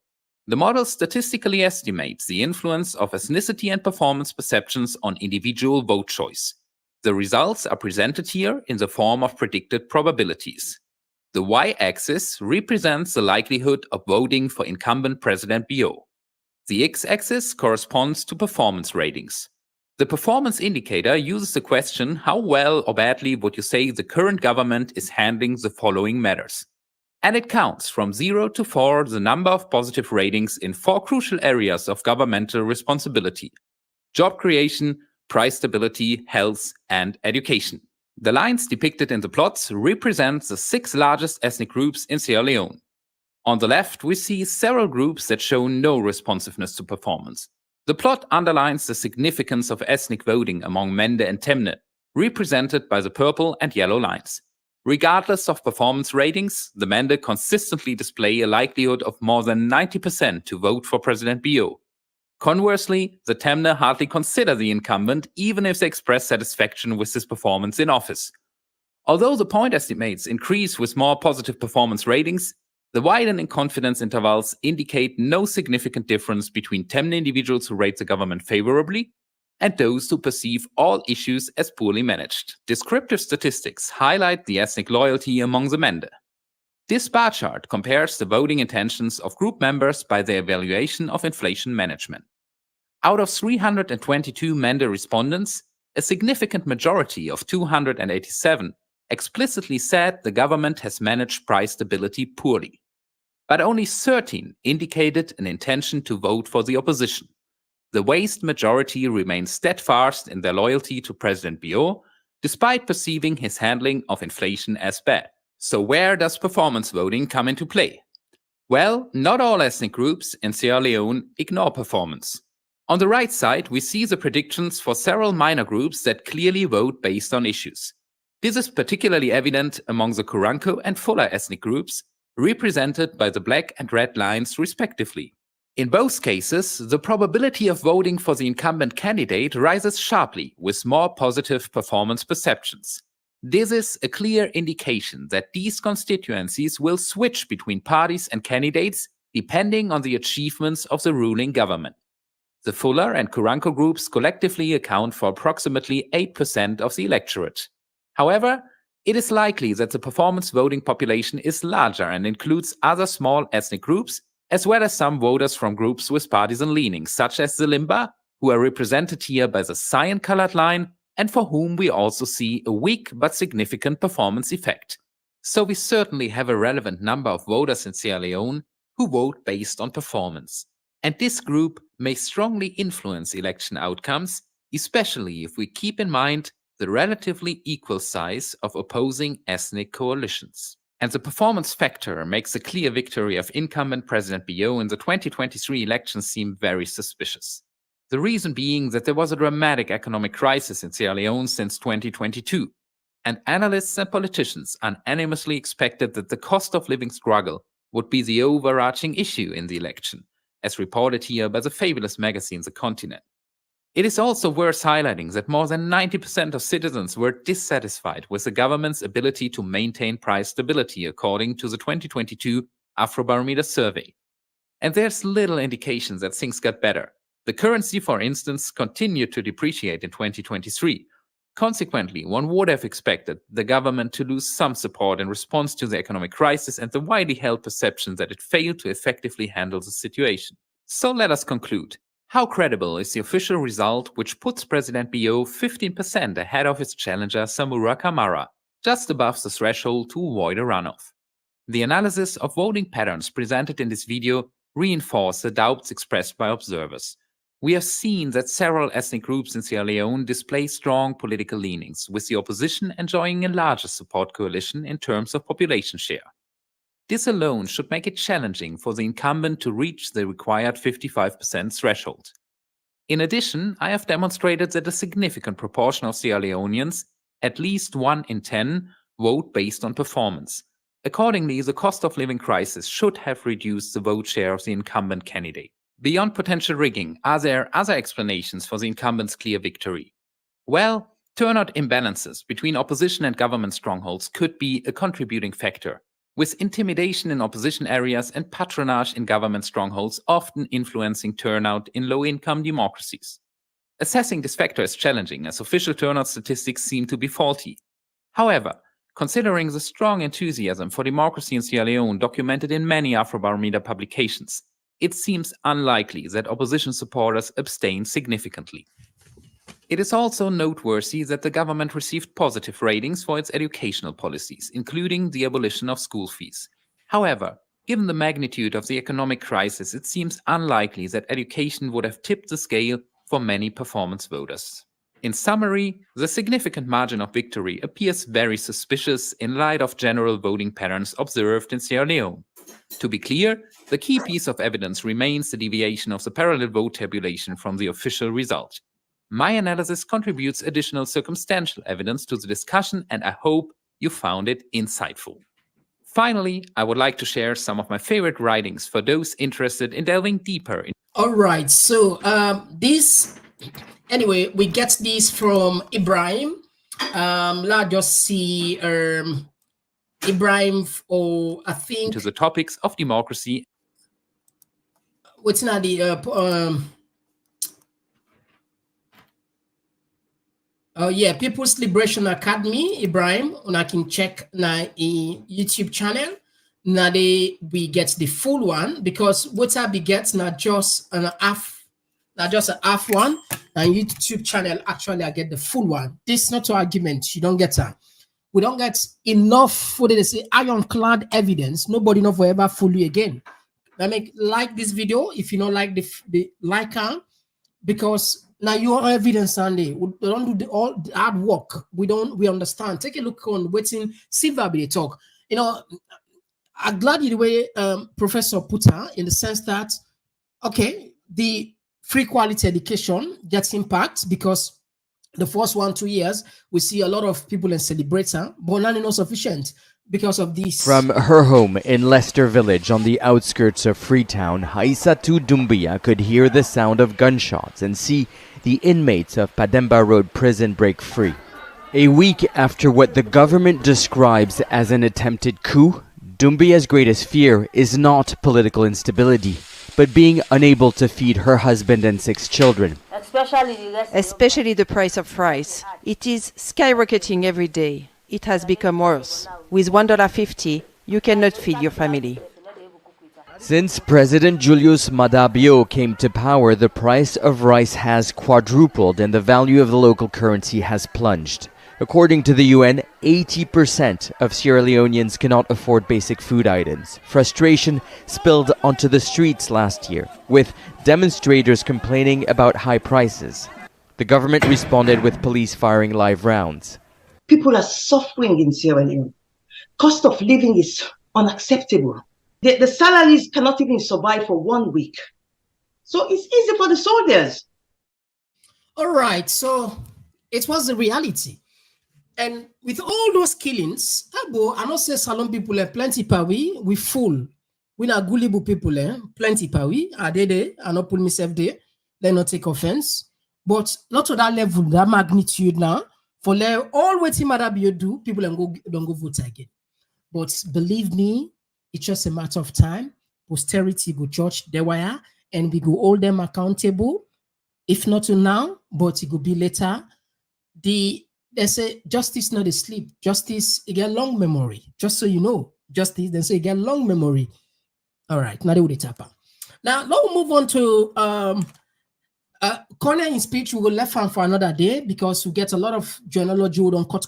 The model statistically estimates the influence of ethnicity and performance perceptions on individual vote choice. The results are presented here in the form of predicted probabilities. The y-axis represents the likelihood of voting for incumbent President Bio. The x-axis corresponds to performance ratings. The performance indicator uses the question, how well or badly would you say the current government is handling the following matters? And it counts from 0 to 4 the number of positive ratings in 4 crucial areas of governmental responsibility: job creation, price stability, health, and education. The lines depicted in the plots represent the 6 largest ethnic groups in Sierra Leone. On the left, we see several groups that show no responsiveness to performance. The plot underlines the significance of ethnic voting among Mende and Temne, represented by the purple and yellow lines. Regardless of performance ratings, the Mende consistently display a likelihood of more than 90% to vote for President Bio. Conversely, the Temne hardly consider the incumbent, even if they express satisfaction with his performance in office. Although the point estimates increase with more positive performance ratings, the widening confidence intervals indicate no significant difference between Temne individuals who rate the government favorably and those who perceive all issues as poorly managed. Descriptive statistics highlight the ethnic loyalty among the Mende. This bar chart compares the voting intentions of group members by their evaluation of inflation management. Out of 322 Mende respondents, a significant majority of 287 explicitly said the government has managed price stability poorly. But only 13 indicated an intention to vote for the opposition. The vast majority remained steadfast in their loyalty to President Bio, despite perceiving his handling of inflation as bad. So where does performance voting come into play? Well, not all ethnic groups in Sierra Leone ignore performance. On the right side, we see the predictions for several minor groups that clearly vote based on issues. This is particularly evident among the Kuranko and Fuller ethnic groups, represented by the black and red lines respectively. In both cases, the probability of voting for the incumbent candidate rises sharply with more positive performance perceptions. This is a clear indication that these constituencies will switch between parties and candidates depending on the achievements of the ruling government. The Fuller and Kuranko groups collectively account for approximately 8% of the electorate. However, it is likely that the performance voting population is larger and includes other small ethnic groups, as well as some voters from groups with partisan leanings, such as the Limba, who are represented here by the cyan-colored line, and for whom we also see a weak but significant performance effect. So we certainly have a relevant number of voters in Sierra Leone who vote based on performance. And this group may strongly influence election outcomes, especially if we keep in mind the relatively equal size of opposing ethnic coalitions. And the performance factor makes a clear victory of incumbent President Bio in the 2023 elections seem very suspicious. The reason being that there was a dramatic economic crisis in Sierra Leone since 2022, and analysts and politicians unanimously expected that the cost of living struggle would be the overarching issue in the election, as reported here by the fabulous magazine The Continent. It is also worth highlighting that more than 90% of citizens were dissatisfied with the government's ability to maintain price stability, according to the 2022 Afrobarometer survey. And there's little indication that things got better. The currency, for instance, continued to depreciate in 2023. Consequently, one would have expected the government to lose some support in response to the economic crisis and the widely held perception that it failed to effectively handle the situation. So let us conclude. How credible is the official result which puts President Bio 15% ahead of his challenger Samura Kamara, just above the threshold to avoid a runoff? The analysis of voting patterns presented in this video reinforce the doubts expressed by observers. We have seen that several ethnic groups in Sierra Leone display strong political leanings, with the opposition enjoying a larger support coalition in terms of population share. This alone should make it challenging for the incumbent to reach the required 55% threshold. In addition, I have demonstrated that a significant proportion of Sierra Leoneans, at least 1 in 10, vote based on performance. Accordingly, the cost of living crisis should have reduced the vote share of the incumbent candidate. Beyond potential rigging, are there other explanations for the incumbent's clear victory? Well, turnout imbalances between opposition and government strongholds could be a contributing factor, with intimidation in opposition areas and patronage in government strongholds often influencing turnout in low-income democracies. Assessing this factor is challenging, as official turnout statistics seem to be faulty. However, considering the strong enthusiasm for democracy in Sierra Leone documented in many Afrobarometer publications, it seems unlikely that opposition supporters abstain significantly. It is also noteworthy that the government received positive ratings for its educational policies, including the abolition of school fees. However, given the magnitude of the economic crisis, it seems unlikely that education would have tipped the scale for many performance voters. In summary, the significant margin of victory appears very suspicious in light of general voting patterns observed in Sierra Leone. To be clear, the key piece of evidence remains the deviation of the parallel vote tabulation from the official result. My analysis contributes additional circumstantial evidence to the discussion, and I hope you found it insightful. Finally, I would like to share some of my favorite writings for those interested in delving deeper in. All right, so anyway, we get this from Ibrahim. Let's just see Ibrahim, or I think into the topics of democracy. What's not the oh yeah, People's Liberation Academy, Ibrahim, and I can check na in YouTube channel. Now we get the full one, because what I be get not just an half, not just a half one, and YouTube channel actually I get the full one. This is not an argument, you don't get that. We don't get enough, what they say, ironclad evidence. Nobody know forever fool you again. I mean, like this video if you don't like the like on, because now your evidence Sunday. We don't do all the hard work. We understand. Take a look on waiting Silva they talk. You know, I'm glad the way Professor put her, in the sense that okay, the free quality education gets impact, because the first 1-2 years we see a lot of people and celebrate her, but not sufficient because of this. From her home in Leicester Village on the outskirts of Freetown, Haisatu Doumbia could hear the sound of gunshots and see the inmates of Pademba Road prison break free. A week after what the government describes as an attempted coup, Doumbia's greatest fear is not political instability, but being unable to feed her husband and 6 children. Especially the price of rice. It is skyrocketing every day. It has become worse. With $1.50, you cannot feed your family. Since President Julius Maada Bio came to power, the price of rice has quadrupled and the value of the local currency has plunged. According to the UN, 80% of Sierra Leoneans cannot afford basic food items. Frustration spilled onto the streets last year, with demonstrators complaining about high prices. The government responded with police firing live rounds. People are suffering in Sierra Leone. Cost of living is unacceptable. The salaries cannot even survive for 1 week. So it's easy for the soldiers. All right, so it was the reality. And with all those killings, I know say Salon people plenty pawi, we full. We not gullible people, plenty pawi. Are they there? I not put myself there. They not take offense. But not to that level, that magnitude now. For all what Maada Bio do, people don't go vote again. But believe me, it's just a matter of time. Posterity will judge their wire, and we go hold them accountable. If not to now, but it could be later. The they say justice not a sleep. Justice, you get long memory. Just so you know, justice, they say you get long memory. All right, now they will tap. Now, let's move on to Konneh in speech. We will left hand for another day because we get a lot of journalogy on cut.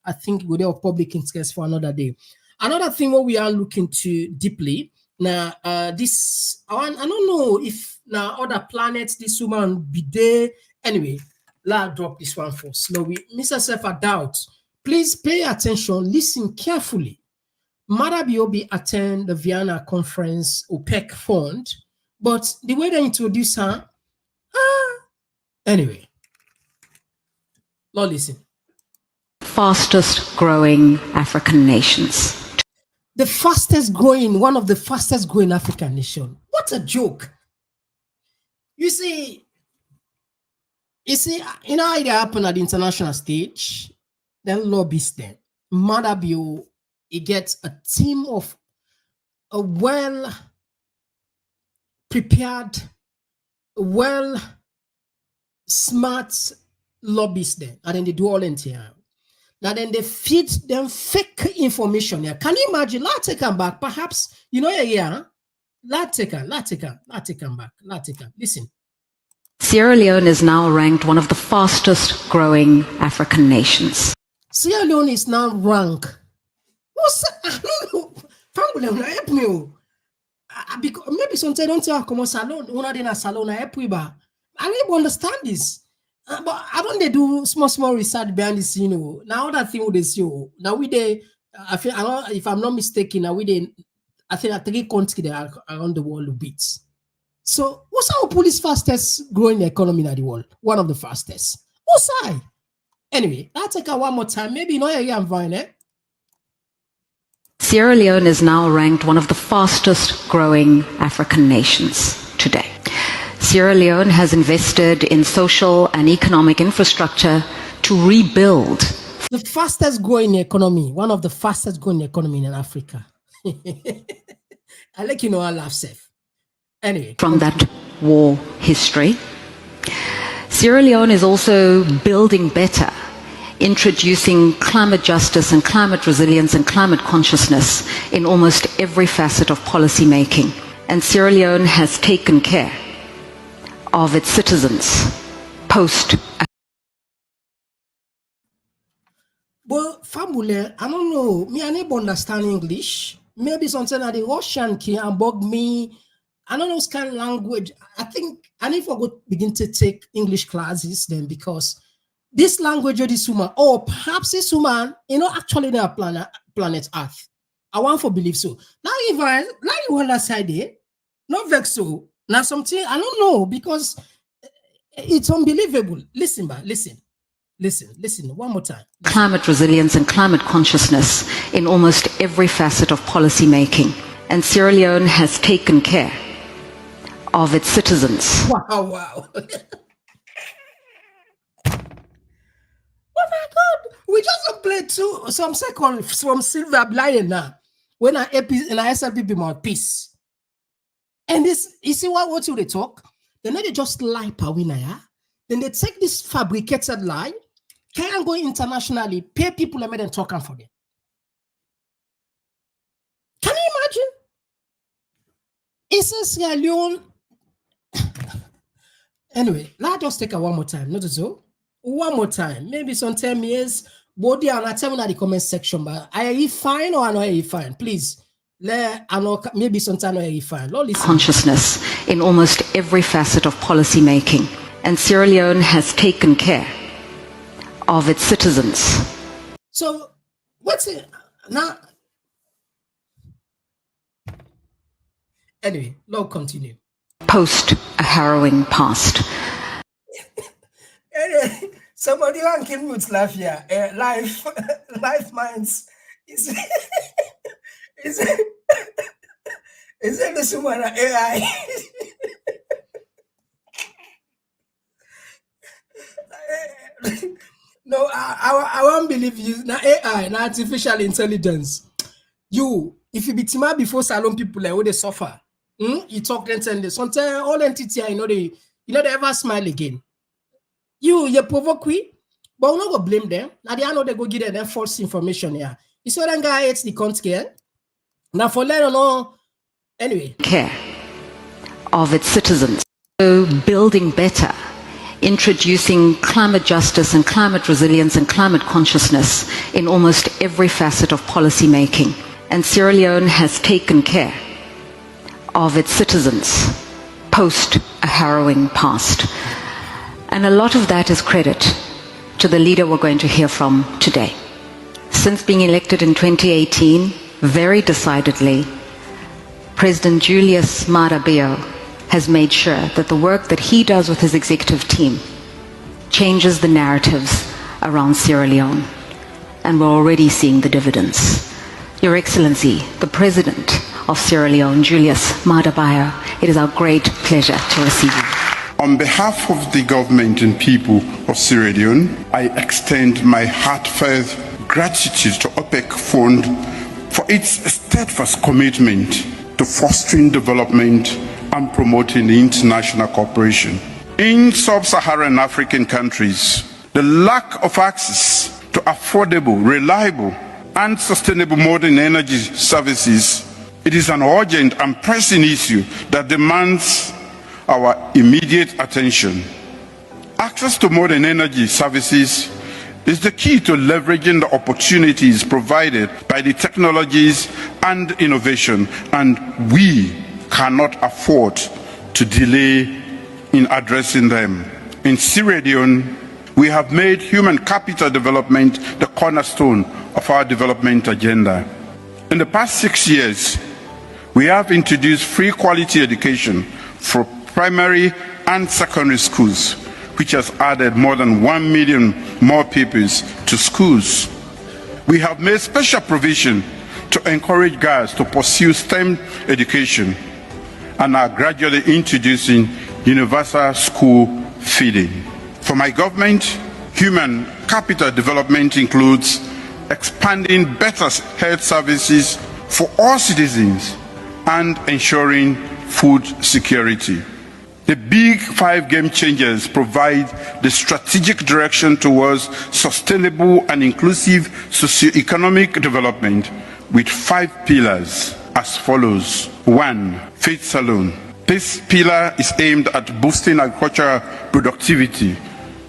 I think we have public interest for another day. Another thing what we are looking to deeply now, this I don't know if now other planets this woman be there. Anyway, let's drop this one first. No, we miss ourselves a doubt. Please pay attention, listen carefully. Maada Biobi attend the Vienna conference OPEC fund, but the way they introduce her, anyway, Lord, listen. Fastest growing African nations. The fastest growing, one of the fastest growing African nation. What a joke. You see, you know how it happened at the international stage, then lobbies then. Maada Bio, it gets a team of a well-prepared, smart lobbyists then, and then they do all entire. Now then they feed them fake information. Yeah. Can you imagine? Let's take them back. Perhaps, you know, let's take them back. Listen. Sierra Leone is now ranked one of the fastest growing African nations. Sierra Leone is now ranked. What's that? I don't know. Family, help me. Because maybe sometimes I don't tell come on salon. Una de na salon help me ba. I don't even understand this. But I don't they do small research behind the scene. Now that thing with the CEO. Now we they I feel if I'm not mistaken, now we they I think 3 countries around the world beats. So what's our police fastest growing economy in the world? One of the fastest. What's I? Anyway, I'll take it one more time. Maybe no area I'm fine, eh? Sierra Leone is now ranked one of the fastest growing African nations today. Sierra Leone has invested in social and economic infrastructure to rebuild. The fastest growing economy, one of the fastest growing economy in Africa. I like I laugh safe. Anyway. From that war history. Sierra Leone is also building better, introducing climate justice and climate resilience and climate consciousness in almost every facet of policy making. And Sierra Leone has taken care of its citizens post. Well, family, I don't know. Me, I never understand English. Maybe something that the Russian can bug me. I don't know what kind of language. I think I need to begin to take English classes then, because this language of this woman, or perhaps this woman, actually they are planet Earth. I want to believe so. Now, if I like you on that side there, not vex so. Now something I don't know, because it's unbelievable. Listen, one more time. Climate resilience and climate consciousness in almost every facet of policy making. And Sierra Leone has taken care of its citizens. Wow. Oh my God. We just played some seconds from Silver Blind now. When I SLP be mouthpiece. And this, you see what they talk? Then they just lie per winner, yeah? Then they take this fabricated lie, can go internationally, pay people and make them talk for them. Can you imagine? It says Sierra Leone. Anyway, let's just take it one more time. Not so. One more time. Maybe some 10 years. Body and I tell me in the comment section, but are you fine or are you fine? Please. Maybe sometime are you fine. Consciousness in almost every facet of policy making. And Sierra Leone has taken care of its citizens. So what's it now? Anyway, Lord, continue. Post a harrowing past. Somebody can kill me with laugh here. Life minds. Is it this woman AI? No, I won't believe you. Now AI, now artificial intelligence. You, if you be timid before salon people, like, they suffer. You talk and send this. Sometimes all entity, they ever smile again. You provoke we. But we're not going to blame them. Now they know they go give them false information here. You saw that guy hates the country. Now for let know, anyway. Care of its citizens. So building better, introducing climate justice and climate resilience and climate consciousness in almost every facet of policy making. And Sierra Leone has taken care of its citizens post a harrowing past. And a lot of that is credit to the leader we're going to hear from today. Since being elected in 2018, very decidedly, President Julius Maada has made sure that the work that he does with his executive team changes the narratives around Sierra Leone. And we're already seeing the dividends. Your Excellency, the President of Sierra Leone, Julius Maada, it is our great pleasure to receive you. On behalf of the government and people of Sierra Leone, I extend my heartfelt gratitude to OPEC Fund for its steadfast commitment to fostering development and promoting international cooperation. In sub-Saharan African countries, the lack of access to affordable, reliable, and sustainable modern energy services, it is an urgent and pressing issue that demands our immediate attention. Access to modern energy services is the key to leveraging the opportunities provided by the technologies and innovation, and we cannot afford to delay in addressing them. In Sierra Leone, we have made human capital development the cornerstone of our development agenda. In the past 6 years, we have introduced free quality education for primary and secondary schools, which has added more than 1 million more pupils to schools. We have made special provision to encourage girls to pursue STEM education and are gradually introducing universal school feeding. For my government, human capital development includes expanding better health services for all citizens and ensuring food security. The big 5 game changers provide the strategic direction towards sustainable and inclusive socio-economic development with 5 pillars as follows. 1. Faith Salon. This pillar is aimed at boosting agricultural productivity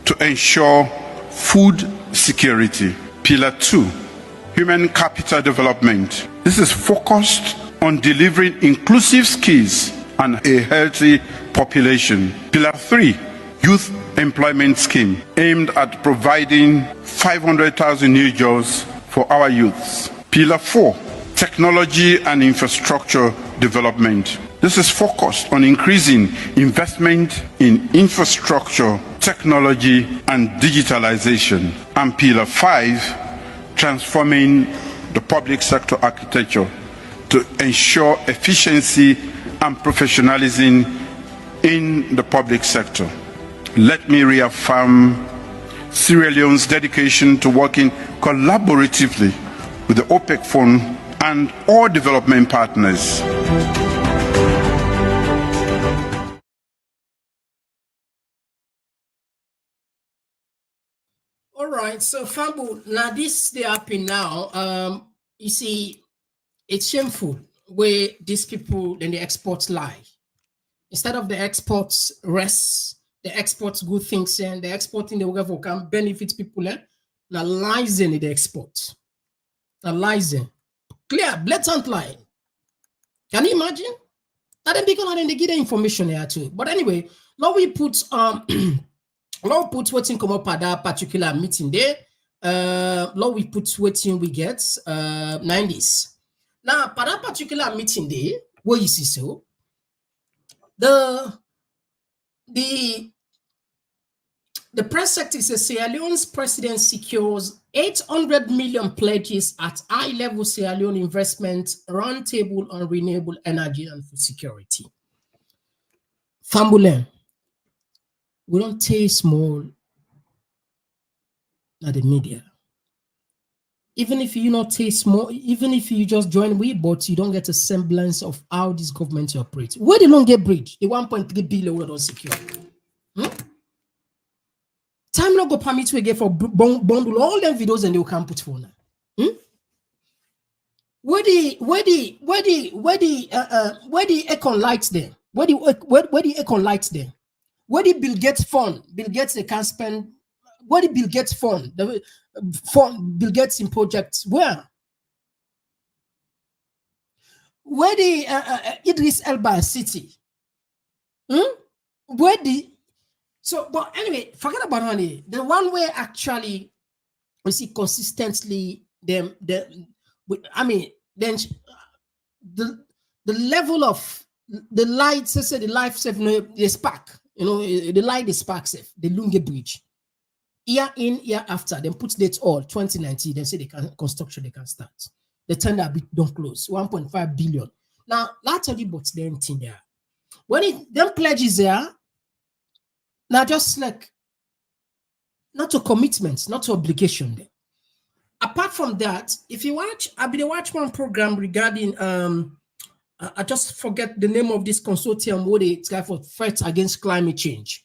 to ensure food security. Pillar 2. Human capital development. This is focused on delivering inclusive skills and a healthy population. Pillar 3, Youth Employment Scheme, aimed at providing 500,000 new jobs for our youths. Pillar 4, Technology and Infrastructure Development. This is focused on increasing investment in infrastructure, technology, and digitalization. And Pillar 5, Transforming the public sector architecture to ensure efficiency and professionalism in the public sector. Let me reaffirm Sierra Leone's dedication to working collaboratively with the OPEC Fund and all development partners. All right, so Fambu, now this they happen now. You see, it's shameful where these people then they export lie. Instead of the exports rest, the exports good things and the exporting the whatever can benefit people. Now lies in the export. Now lies in. Clear, blatant lie. Can you imagine? Now then because then they get the information here too. But anyway, now we put now put what's in come up at that particular meeting there. Now we put waiting we get 90s. Now, for that particular meeting day, what you see so, the press secretary says Sierra Leone's president secures 800 million pledges at high-level Sierra Leone investment roundtable on renewable energy and food security. Fambulen, we don't taste small at the media. Even if you not taste more, even if you just join with, but you don't get a semblance of how this government operates. Where they don't get bridge, the 1.3 billion we don't secure. Time not go permit we get for bundle all them videos and they can put for now. Where the econ lights them? Where the econ lights them? Where the Bill Gates fund? Bill Gates they can spend. Where the Bill Gates fund? The fund Bill Gates in projects where? Where the Idris Elba City? Where the so? But anyway, forget about money. The one way actually we see consistently them. I mean, then the level of the light, say the life safe, the spark, the light, the spark safe, the Lunge Bridge. Year in, year after, then put dates all 2019. Then say they can construction, they can start. The tender bit don't close 1.5 billion. Now, that's only but then thing there. When it then pledges there, now just like not to commitments, not to obligation there. Apart from that, if you watch, I've been watch one program regarding I just forget the name of this consortium where they try for fight against climate change.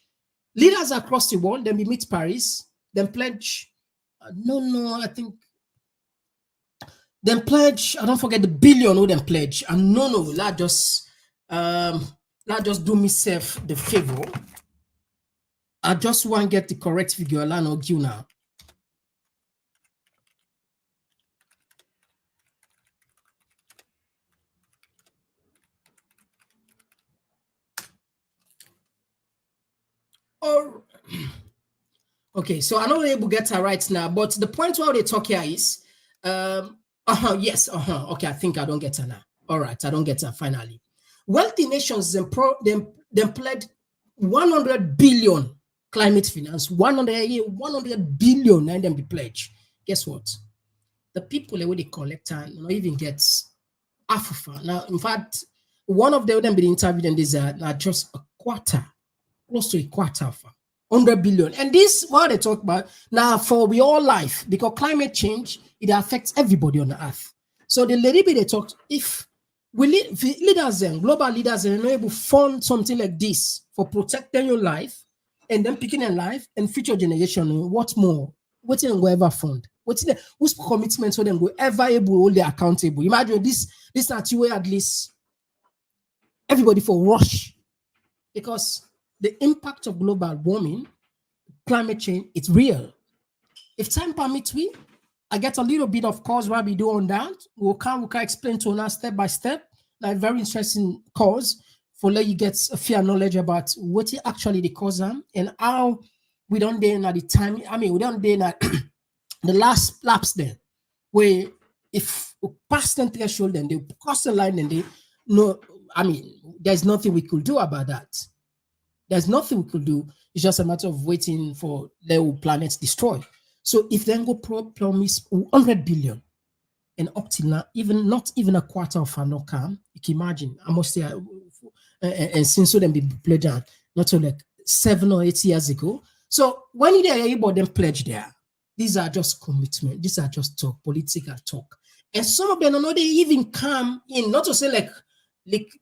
Leaders across the world, then we meet Paris, then pledge. I think then pledge. I don't forget the billion who then pledge. And not just do myself the favor. I just want to get the correct figure. I know you now. Oh, okay. So I'm not able to get her right now, but the point where they talk here is, yes, okay. I think I don't get her now. All right, I don't get her finally. Wealthy nations then pledged 100 billion climate finance, 100 billion, and then be pledged. Guess what? The people where they collect and not even get half of it. Now, in fact, one of them be interviewed and these are just a quarter. Close to a quarter of 100 billion. And this, what they talk about now for we all life, because climate change, it affects everybody on the earth. So the little bit they talk, if leaders and global leaders are able to fund something like this for protecting your life and then picking a life and future generation, what more? What they go ever fund? Whose commitments for them go ever able to hold they accountable? Imagine this not way at least everybody for rush because the impact of global warming, climate change, it's real. If time permits me, I get a little bit of course what we do on that. We can explain to us step by step. Like very interesting cause for let you get a fair knowledge about what is actually the cause and how we don't dare at the time. I mean, we don't dare at the last laps there, where if we pass the threshold, then they cross the line, and they no. I mean, there's nothing we could do about that. There's nothing we could do. It's just a matter of waiting for the planets destroy. So if they go promise 100 billion and up till now, not even a quarter of a no come, you can imagine. I must say, and since so them be pledged not so like 7 or 8 years ago. So when they are able to pledge there, these are just commitment. These are just talk, political talk. And some of them are not they even come in, not to say like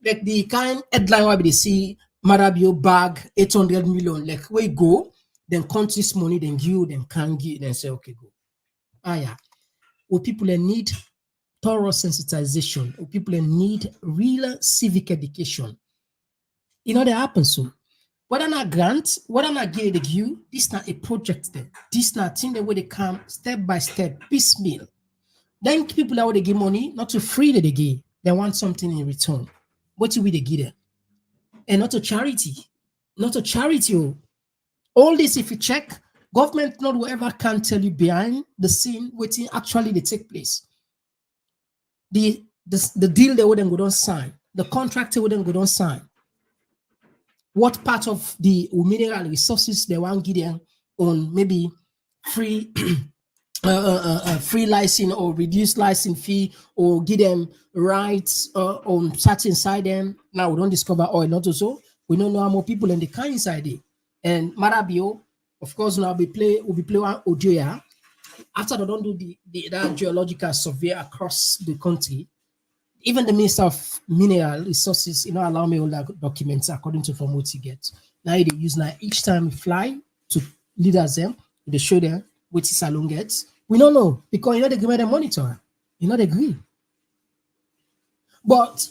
the kind headline where they see Marabio bag 800 million, like where you go, then country's money, then you, then can give, then say, okay, go. Yeah. Well, people need thorough sensitization. Well, people need real civic education. That happens so. Whether not grant, whether not give the you, this not a project there. This not thing the way they come step by step, piecemeal. Then people that they give money, not to free that they give. They want something in return. What do we they give them? And not a charity. Not a charity. All this, if you check, government not whoever can tell you behind the scene waiting actually they take place. The deal they wouldn't go don't sign, the contract they wouldn't go don't sign. What part of the mineral resources they want to give them on maybe free free license or reduced license fee or give them rights on certain inside them. Now we don't discover oil, not also. We don't know how more people in the car inside it. And Marabio, of course, now we'll be play one audio here. After they don't do that geological survey across the country, even the Minister of Mineral Resources, allow me all that documents according to from what you get. Now they use now each time we fly to leaders them, they show them what Salon gets. We don't know because you know they give them monitor. You know they agree. But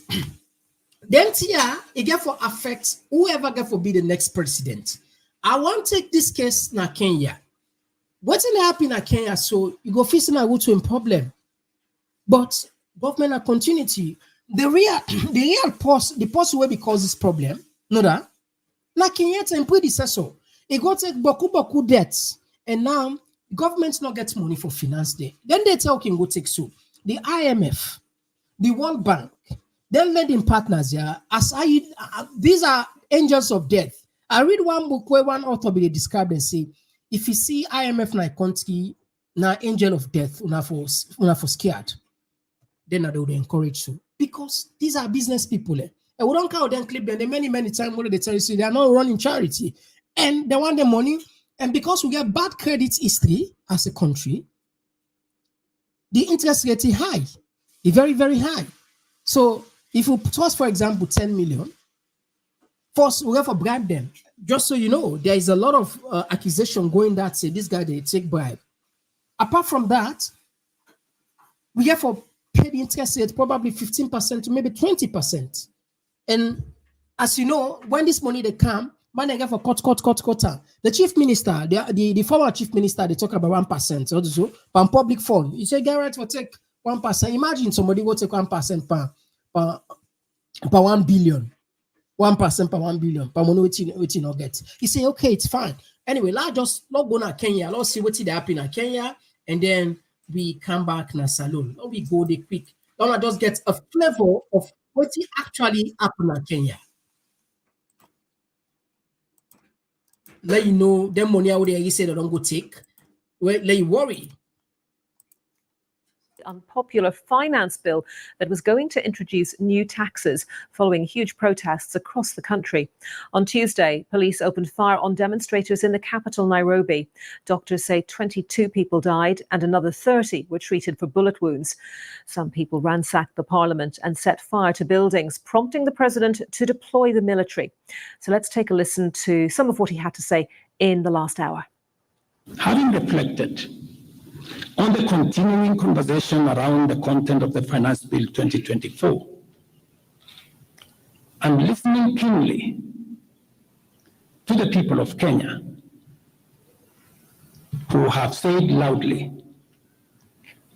then here, it get for affect whoever get for be the next president. I want to take this case na Kenya. What's going to happen in Kenya? So you go facing a good to a problem. But government and continuity, the real pause, the pause way because this problem, no that, like Kenyatta and predecessor, it go take boku debts, and now government's not get money for finance day. Then they tell can go take so the IMF, the World Bank, then lending partners, yeah. These are angels of death. I read one book where one author be described and say, if you see IMF na country na angel of death, una for scared, then they would encourage you because these are business people. And we don't count them clip them. They many times when they tell you they are not running charity, and they want the money. And because we get bad credit history as a country, the interest rate is high, it's very, very high. So if we toss, for example, 10 million, first we have to bribe them. Just so you know, there is a lot of accusation going that say this guy they take bribe. Apart from that, we have to pay the interest rate probably 15% to maybe 20%. And as you know, when this money they come, man they get for cut. The chief minister, the former chief minister, they talk about 1% also on public fund. You say Garrett will take 1%. Imagine somebody will take 1% per 1 billion. 1% per 1 billion. Per money which you not get. He say, okay, it's fine. Anyway, let's just not go to Kenya. Let's see what they happen in Kenya, and then we come back na Salon. Now we go there quick. Now I just get a flavor of what actually happened in Kenya. Let you know them money out there you say they don't go take. Well, let you worry. Unpopular finance bill that was going to introduce new taxes following huge protests across the country. On Tuesday, police opened fire on demonstrators in the capital, Nairobi. Doctors say 22 people died and another 30 were treated for bullet wounds. Some people ransacked the parliament and set fire to buildings, prompting the president to deploy the military. So let's take a listen to some of what he had to say in the last hour. Having reflected on the continuing conversation around the content of the Finance Bill 2024, I'm listening keenly to the people of Kenya who have said loudly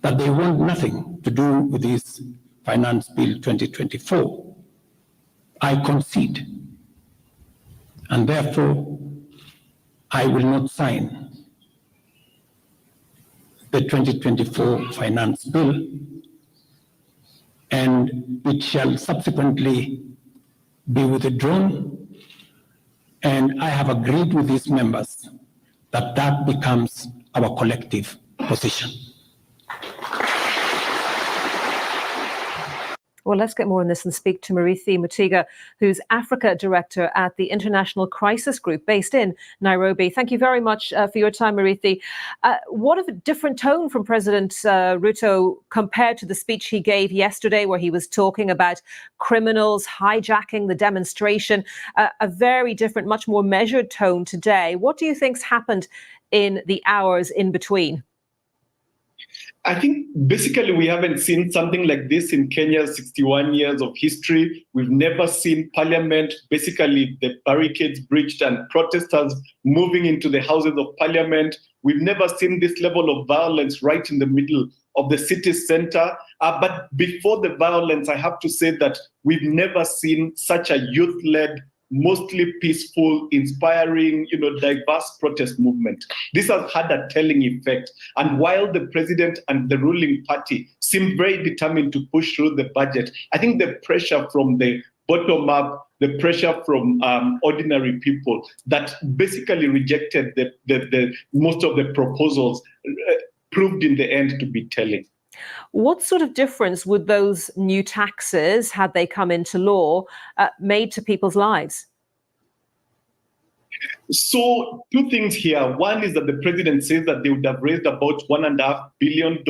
that they want nothing to do with this Finance Bill 2024. I concede, and therefore I will not sign the 2024 Finance Bill, and it shall subsequently be withdrawn. And I have agreed with these members that that becomes our collective position. Well, let's get more on this and speak to Muriithi Mutiga, who's Africa Director at the International Crisis Group based in Nairobi. Thank you very much for your time, Muriithi. What a different tone from President Ruto compared to the speech he gave yesterday, where he was talking about criminals hijacking the demonstration. A very different, much more measured tone today. What do you think's happened in the hours in between? I think basically we haven't seen something like this in Kenya's 61 years of history. We've never seen parliament, basically the barricades breached and protesters moving into the houses of parliament. We've never seen this level of violence right in the middle of the city center. But before the violence, I have to say that we've never seen such a youth-led, mostly peaceful, inspiring, diverse protest movement. This has had a telling effect. And while the president and the ruling party seem very determined to push through the budget, I think the pressure from the bottom up, the pressure from ordinary people that basically rejected the most of the proposals proved in the end to be telling. What sort of difference would those new taxes, had they come into law, made to people's lives? So 2 things here. One is that the president says that they would have raised about $1.5 billion,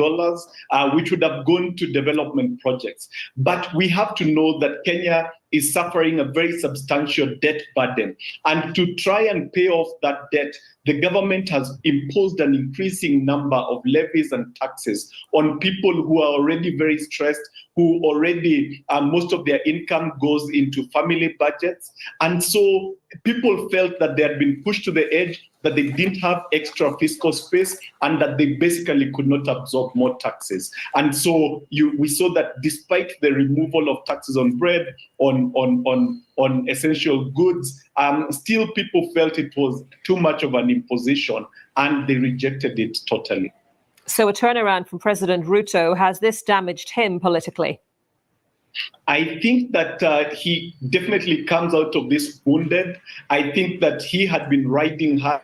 which would have gone to development projects. But we have to know that Kenya is suffering a very substantial debt burden. And to try and pay off that debt, the government has imposed an increasing number of levies and taxes on people who are already very stressed, who already, most of their income goes into family budgets. And so people felt that they had been pushed to the edge, that they didn't have extra fiscal space, and that they basically could not absorb more taxes. And so we saw that despite the removal of taxes on bread, on essential goods, still people felt it was too much of an imposition, and they rejected it totally. So a turnaround from President Ruto, has this damaged him politically? I think that he definitely comes out of this wounded. I think that he had been riding high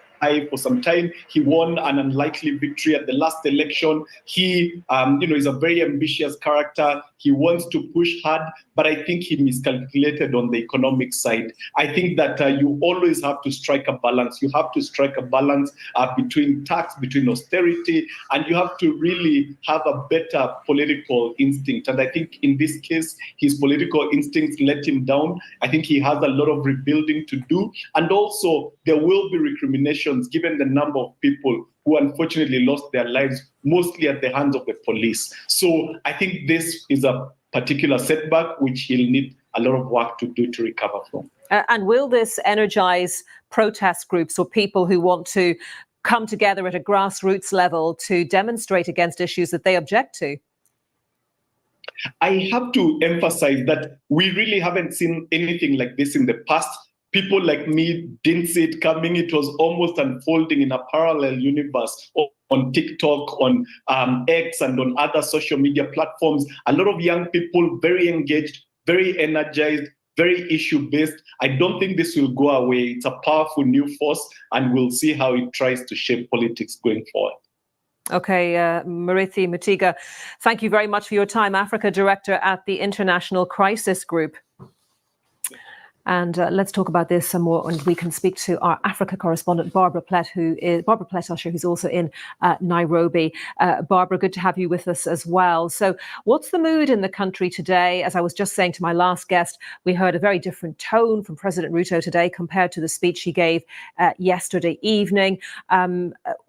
for some time. He won an unlikely victory at the last election. He, is a very ambitious character. He wants to push hard, but I think he miscalculated on the economic side. I think that you always have to strike a balance. You have to strike a balance between tax, between austerity, and you have to really have a better political instinct. And I think in this case, his political instincts let him down. I think he has a lot of rebuilding to do. And also, there will be recriminations given the number of people who unfortunately lost their lives, mostly at the hands of the police. So I think this is a particular setback which he'll need a lot of work to do to recover from. And will this energize protest groups or people who want to come together at a grassroots level to demonstrate against issues that they object to? I have to emphasize that we really haven't seen anything like this in the past. People like me didn't see it coming. It was almost unfolding in a parallel universe on TikTok, on X, and on other social media platforms. A lot of young people, very engaged, very energized, very issue-based. I don't think this will go away. It's a powerful new force, and we'll see how it tries to shape politics going forward. Okay, Murithi Mutiga, thank you very much for your time. Africa Director at the International Crisis Group. And let's talk about this some more, and we can speak to our Africa correspondent, Barbara Pletosher, who's also in Nairobi. Barbara, good to have you with us as well. So what's the mood in the country today? As I was just saying to my last guest, we heard a very different tone from President Ruto today compared to the speech he gave yesterday evening.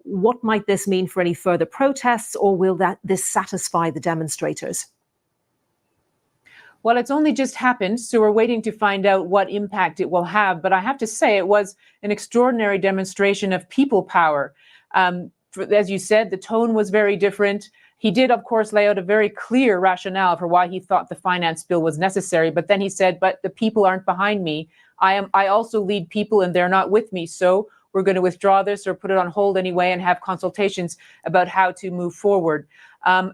What might this mean for any further protests, or will this satisfy the demonstrators? Well, it's only just happened, so we're waiting to find out what impact it will have. But I have to say, it was an extraordinary demonstration of people power. As you said, the tone was very different. He did, of course, lay out a very clear rationale for why he thought the finance bill was necessary. But then he said, but the people aren't behind me. I also lead people and they're not with me. So we're going to withdraw this or put it on hold anyway and have consultations about how to move forward.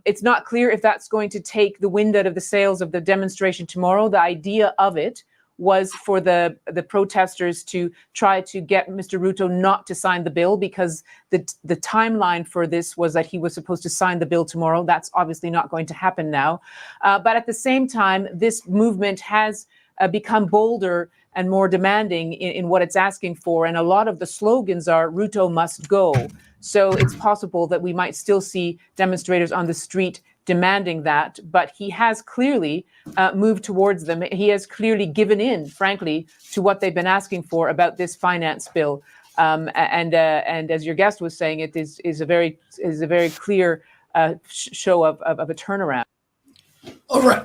It's not clear if that's going to take the wind out of the sails of the demonstration tomorrow. The idea of it was for the protesters to try to get Mr. Ruto not to sign the bill, because the timeline for this was that he was supposed to sign the bill tomorrow. That's obviously not going to happen now. But at the same time, this movement has become bolder and more demanding in what it's asking for. And a lot of the slogans are Ruto must go. So it's possible that we might still see demonstrators on the street demanding that, but he has clearly moved towards them. He has clearly given in, frankly, to what they've been asking for about this finance bill. And as your guest was saying, it is a very clear show of a turnaround. All right.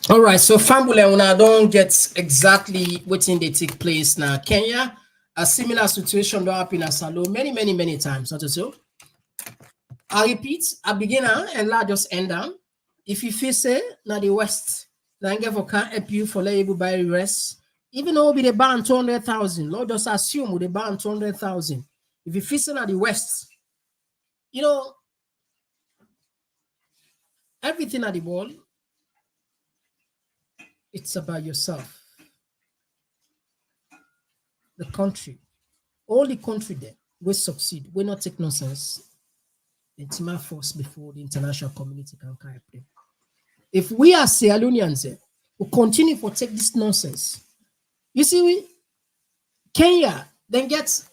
All right, so Fambule, when I don't get exactly what's in the take place now, Kenya, a similar situation don't happen at Salon many times, not so. I repeat, I begin and I just end down. If you feel say now the West, then give can't help you for label by rest. Even though be the ban 200,000, Lord just assume with the ban 200,000. If you feel say now the West, everything at the ball. It's about yourself. The country. All the country there will succeed. Will not take nonsense. It's my force before the international community can carry them. If we are Sierra Leoneans, we continue to take this nonsense. You see, Kenya then gets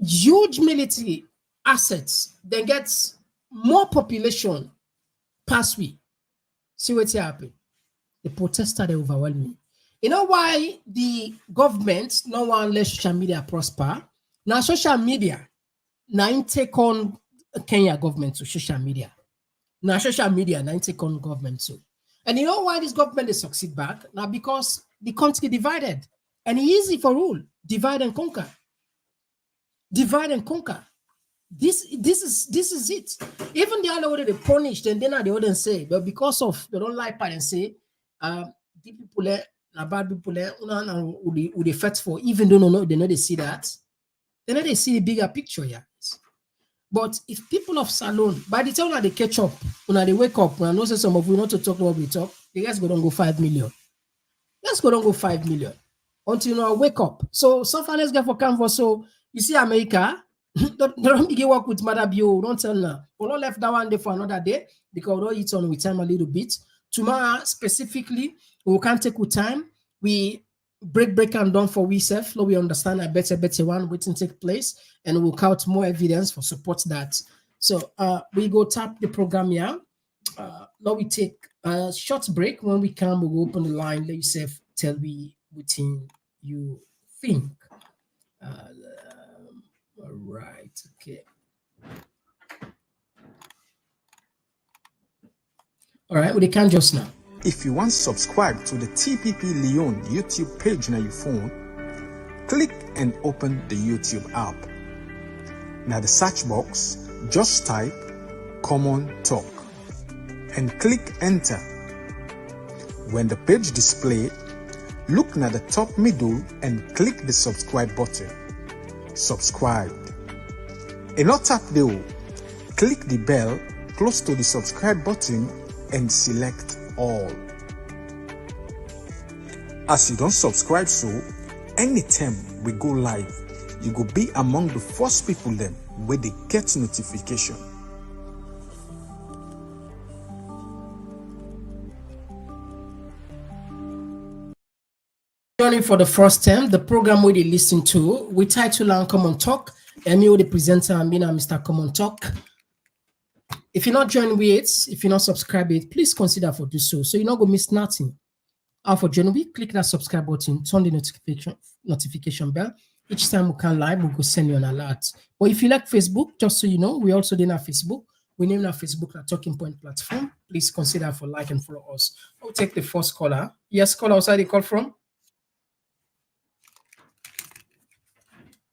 huge military assets, then gets more population past we. See what's happening. The protesters, they overwhelm me. You know why the government no one let social media prosper? Now social media now take on Kenya government to social media. Now social media now take on government too. And you know why this government is succeed back? Now because the country divided. And easy for rule. Divide and conquer. Divide and conquer. This is it. Even the other way they punished and then the other say, but because of they don't like part and say, the people there, bad people there, who they fight for, even though they know they see that, they know they see the bigger picture here. But if people of Salon, by the time they catch up, when they wake up, when I know some of you not to talk what we talk, the guys go don't go 5 million. Let's go don't go 5 million until I wake up. So far, let's get for canvas. So you see America. Don't begin work with Maada. Don't tell her. We'll not left that one day for another day because we'll eat on with time a little bit. Tomorrow, specifically, we can't take with time. We break and down for we self. So we understand a better one waiting take place, and we'll count more evidence for support that. So we go tap the program here. Now we take a short break. When we come, we will open the line. Let yourself tell me what you think. All right, okay. All right, well, they can just now. If you want to subscribe to the TPP Lyon YouTube page on your phone, click and open the YouTube app. Now the search box, just type Komon-Tok and click enter. When the page display, look at the top middle and click the subscribe button. Subscribe. And not tap the click the bell close to the subscribe button and select all. As you don't subscribe, so anytime we go live, you go be among the first people then where they get notification. Joining for the first time, the program we listen to, we title on Komon-Tok. I'm the presenter, I'm Mr. Komon-Tok. If you're not joining with it, if you're not subscribed it, please consider for do so. So you're not going to miss nothing. For joining, click that subscribe button, turn the notification bell. Each time we can live, we'll go send you an alert. But if you like Facebook, just so you know, we also did our Facebook. We named our Facebook a Talking Point platform. Please consider for like and follow us. I'll take the first caller. Yes, caller, outside the call from?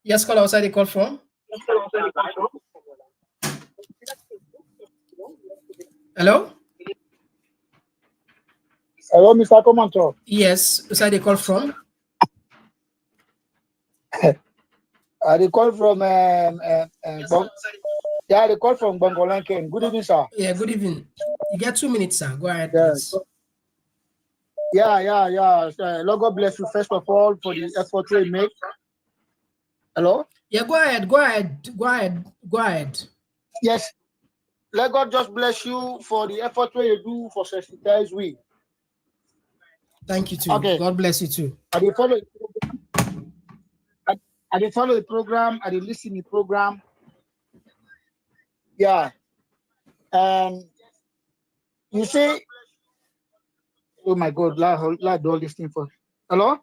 Yes, caller, outside the call from? Hello? Hello, Mr. Komon-Tok. Yes, outside the call from? The call from the call from Bongolanken. Good evening, sir. Yeah, good evening. You get 2 minutes, sir. Go ahead, please. Yeah. Lord God bless you, first of all, for the effort you make. Hello? Yeah, go ahead. Yes. Let God just bless you for the effort you do for sensitize we. Thank you too. Okay. God bless you too. I did follow the program. I did listen to the program. Yeah. You see, oh my God, let all this thing for. Hello?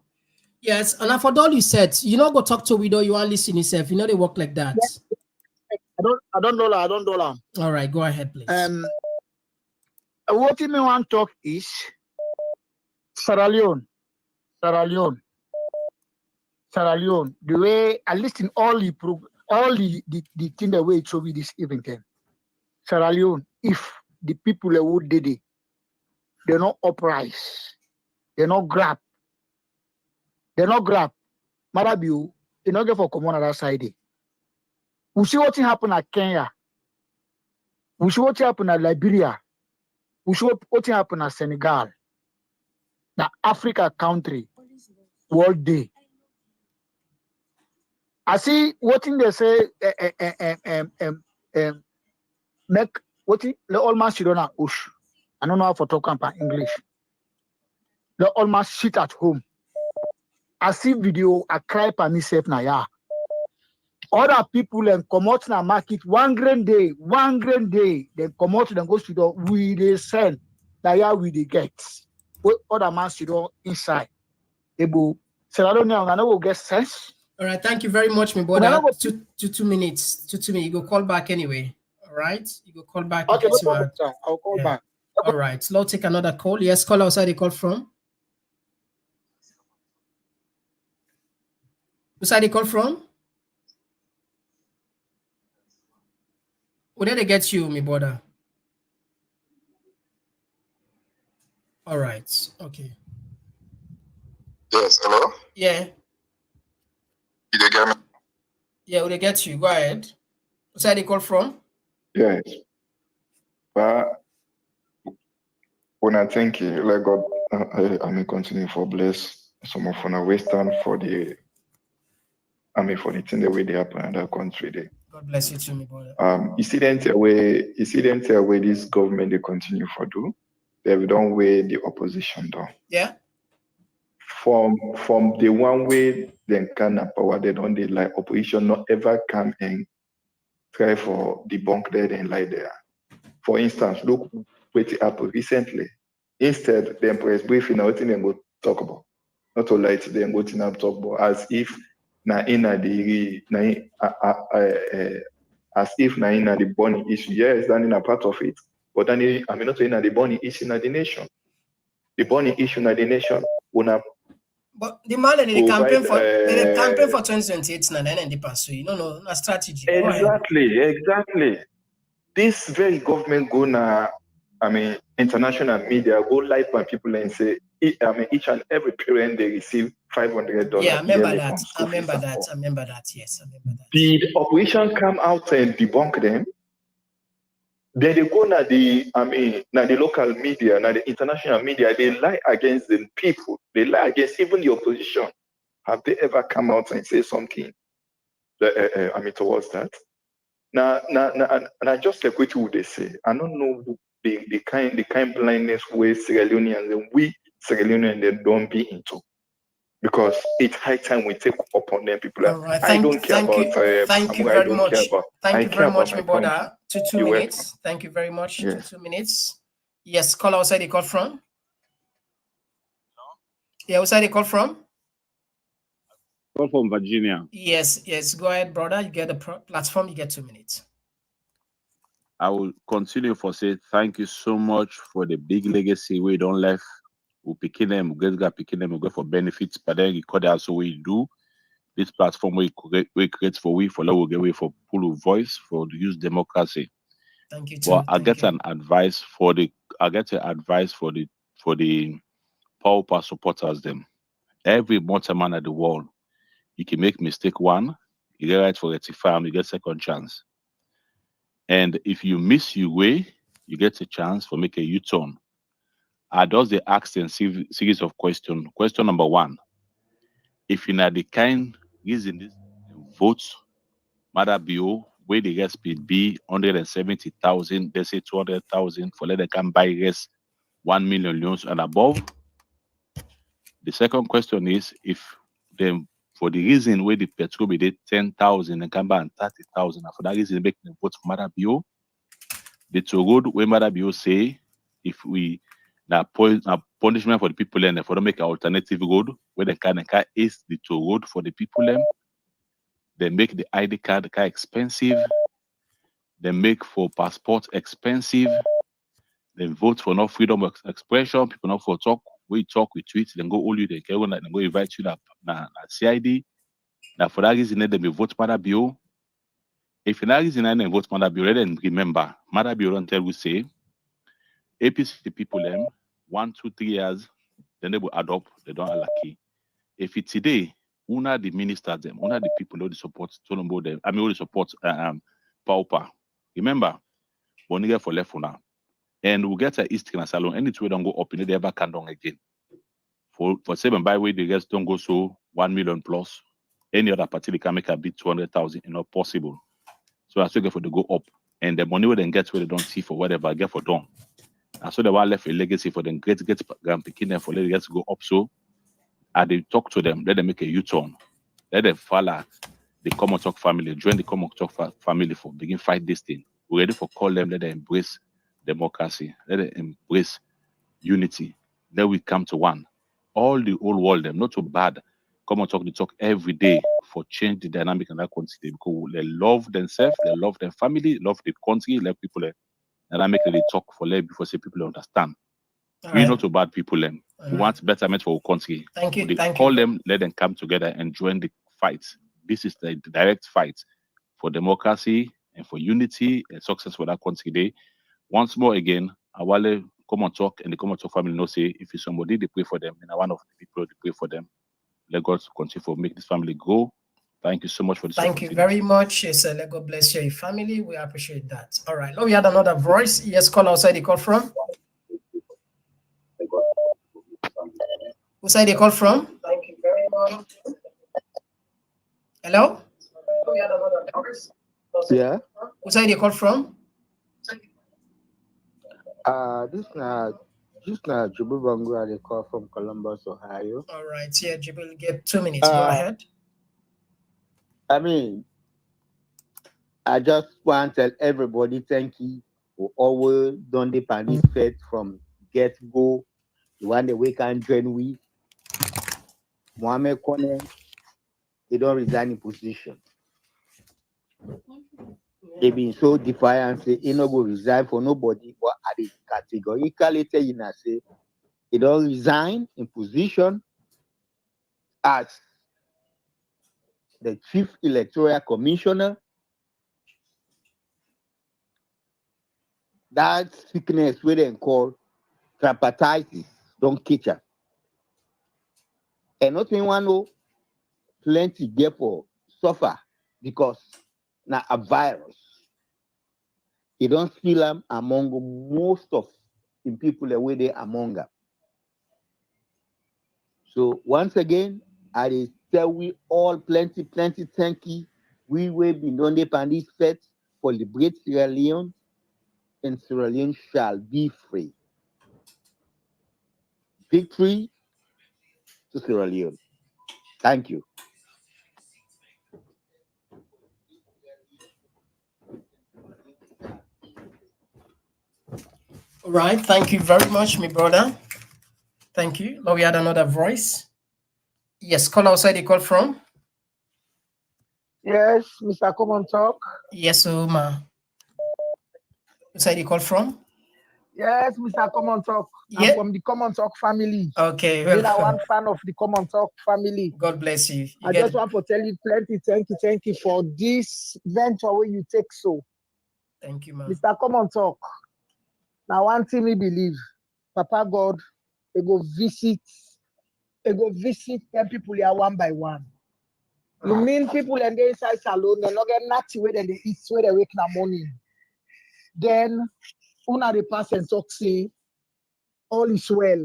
Yes, and for all you said, you know, go talk to widow, you want to listen yourself. You know, they work like that. Yes. I don't know. All right, go ahead, please. What me want to talk is Sierra Leone. The way I listen all the thing the way it should be this evening. Sierra Leone, if the people who did it, they're not uprise, they're not grab. Maada, you not get for common other side. We see what happened at Kenya. We see what happened at Liberia. We see what happened at Senegal. The Africa country, World Day. I see what they say. Make what the almost sit on a bush. I don't know how to talk about English. They almost sit at home. I see video. I cry by myself now. Yeah. Other people and come out in the market one grain day. Then come out and go to the we they sell. That yeah we they get. What other man sit on inside. Ebu, Sierra Leone, I know will get sense. All right, thank you very much, my brother. 2 minutes. 2 minutes. You go call back anyway. All right, you go call back. Okay, no problem, sir. I'll call back. All right, so let's take another call. Yes, call outside the call from. Outside the call from? Where did they get you, my brother? All right, okay. Yes, hello? Yeah. Did they get me? Yeah, will they get you? Go ahead. Outside the call from? Yes. But when I think, let God, I may continue for bless some of on a Western for the, for the thing the way they happen in that country there. God bless you too, my brother. You see the way this government they continue for do, they don't weigh the opposition down. Yeah. From the one way they can power, they don't they like opposition not ever come and try for debunk there and lie there. For instance, look what happened recently. Instead, the press briefing, what they go talk about. Not to lie to them, what they talk about, as if as if the burning issue. Yes, that in a part of it, but then not in the burning issue in the nation. The burning issue in the nation but the man in the campaign for the campaign for 2028 na then the pass, so you don't know a strategy. Exactly. This very government go na international media go live on people and say each and every parent they receive $500. Yeah, I remember that. I remember that. Yes, I remember that. The operation come out and debunk them. Then they go na the local media, na the international media, they lie against the people. They lie against even the opposition. Have they ever come out and say something towards that? Now, and I just like what would they say. I don't know the kind blindness where Sierra Leoneans and we Sierra Leoneans they don't be into. Because it's high time we take upon them people. All right. I don't care about thank you very much. Thank you very much, my brother. 2 minutes. Thank you very much. Yes. 2 minutes. Yes, call outside the call from. Yeah, outside the call from. Call from Virginia. Yes. Go ahead, brother. You get the platform. You get 2 minutes. I will continue for say thank you so much for the big legacy we don't left. We picking them, we go for benefits, but then you call out so we do this platform we create for we for we get way for full voice for the use democracy. Thank you too. Well, I get an advice for the power supporters them. Every mortal man at the world, you can make mistake one, you get right for rectify, you get second chance. And if you miss your way, you get a chance for make a U-turn. I does the ask and series of questions. Question number one: if you know the kind reason this votes, Maada BO, where the rest be 170,000, they say 200,000 for let them can buy rest 1 million loans and above. The second question is if them for the reason where the petrol be did 10,000 and can buy 30,000, for that reason they make them vote for Maada BO. The two road where Maada BO say if we punishment for the people and for them make an alternative road where they can is the two road for the people them. They make the ID card expensive. They make for passport expensive. They vote for no freedom of expression. People not for talk. We talk, we tweet. Then go all you. They go invite you na CID. Now for that reason, they vote Maada BO. If for that reason they vote Maada BO, then remember Maada BO don't tell we say APC the people them 1, 2, 3 years. Then they will adopt. They don't lucky. If it's today. Una the ministers them, una the people who support Tolombo them. Who support Pauper. Remember, one nigga for left for now. And we'll get a East Kenya Salon. Any two don't go up, they ever can down again. For 7 by way, the guys don't go so 1 million plus. Any other party they can make a bit 200,000, not possible. So I still get for the go up. And the money we then get where they don't see for whatever, get for done. And so they were left a legacy for them get grand picking them for let guys go up so. And they talk to them, let them make a U-turn. Let them follow the Komon-Tok family, join the Komon-Tok family for begin fight this thing. We're ready for call them, let them embrace democracy, let them embrace unity. Then we come to one. all the whole world, them not so bad. Komon-Tok, they talk every day for change the dynamic in that country because they love themselves, they love their family, love the country, love people. Dynamic they talk for them before say people understand. We're not so bad people. We want betterment for our country. Thank you. They Thank call you. them, let them come together and join the fight. This is the direct fight for democracy and for unity and success for that country. Day. Once more again, Awale Komon-Tok and the Komon-Tok family know say if it's somebody they pray for them, and one of the people they pray for them. Let God continue to make this family grow. Thank you so much for this. Thank you very much. Yes, let God bless your family. We appreciate that. All right. Now we had another voice. Yes, call outside the call from. Who's side they call from? Thank you very much. Hello? We had another voice. Yeah. Who's side they call from? This now Jubu Bongo, they call from Columbus, Ohio. All right. Yeah, Jibril, get 2 minutes. Go ahead. I mean, I just want to tell everybody thank you for always done the participate from get go. The one that we can join with. Mohamed Konneh, he don't resign in position. They been so defiant, say he no go resign for nobody, but at the categorically tell you now say he don't resign in position as the Chief Electoral Commissioner. That sickness we then call hepatitis don't catch her. And nothing one know plenty get for suffer because now a virus. He don't feel them among most of the people the way they among them. So once again, I tell we all plenty thank you. We will be done the pandis fete for liberate Sierra Leone, and Sierra Leone shall be free. Victory to Sierra Leone. Thank you. All right. Thank you very much, my brother. Thank you. Now we had another voice. Yes, call outside the call from. Yes, Mr. Komon-Tok. Yes, ma. Outside the call from. Yes, Mr. Komon-Tok. Yeah. I'm from the Komon-Tok family. Okay, Been a welcome. one fan of the Komon-Tok family. God bless you. I just want to tell you plenty thank you for this venture where you take so. Thank you, man. Mr. Komon-Tok. Now one thing we believe, Papa God, they go visit 10 people here one by one. You mean people and they inside salon, they not get nothing where they eat, where they wake in the morning. Then una the pass and talk say all is well.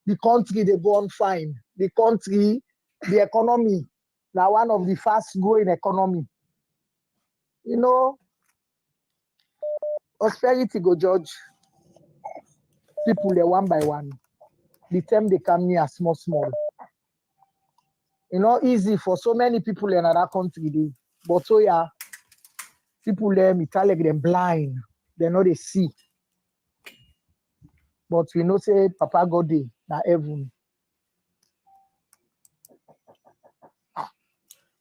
The country they go on fine. The country, the economy, now one of the fast growing economy. You know, prosperity go judge people there one by one. The time they come near small. You know, easy for so many people in another country. But so yeah, people there, me tell them blind. They know they see. But we know say Papa God dey na heaven.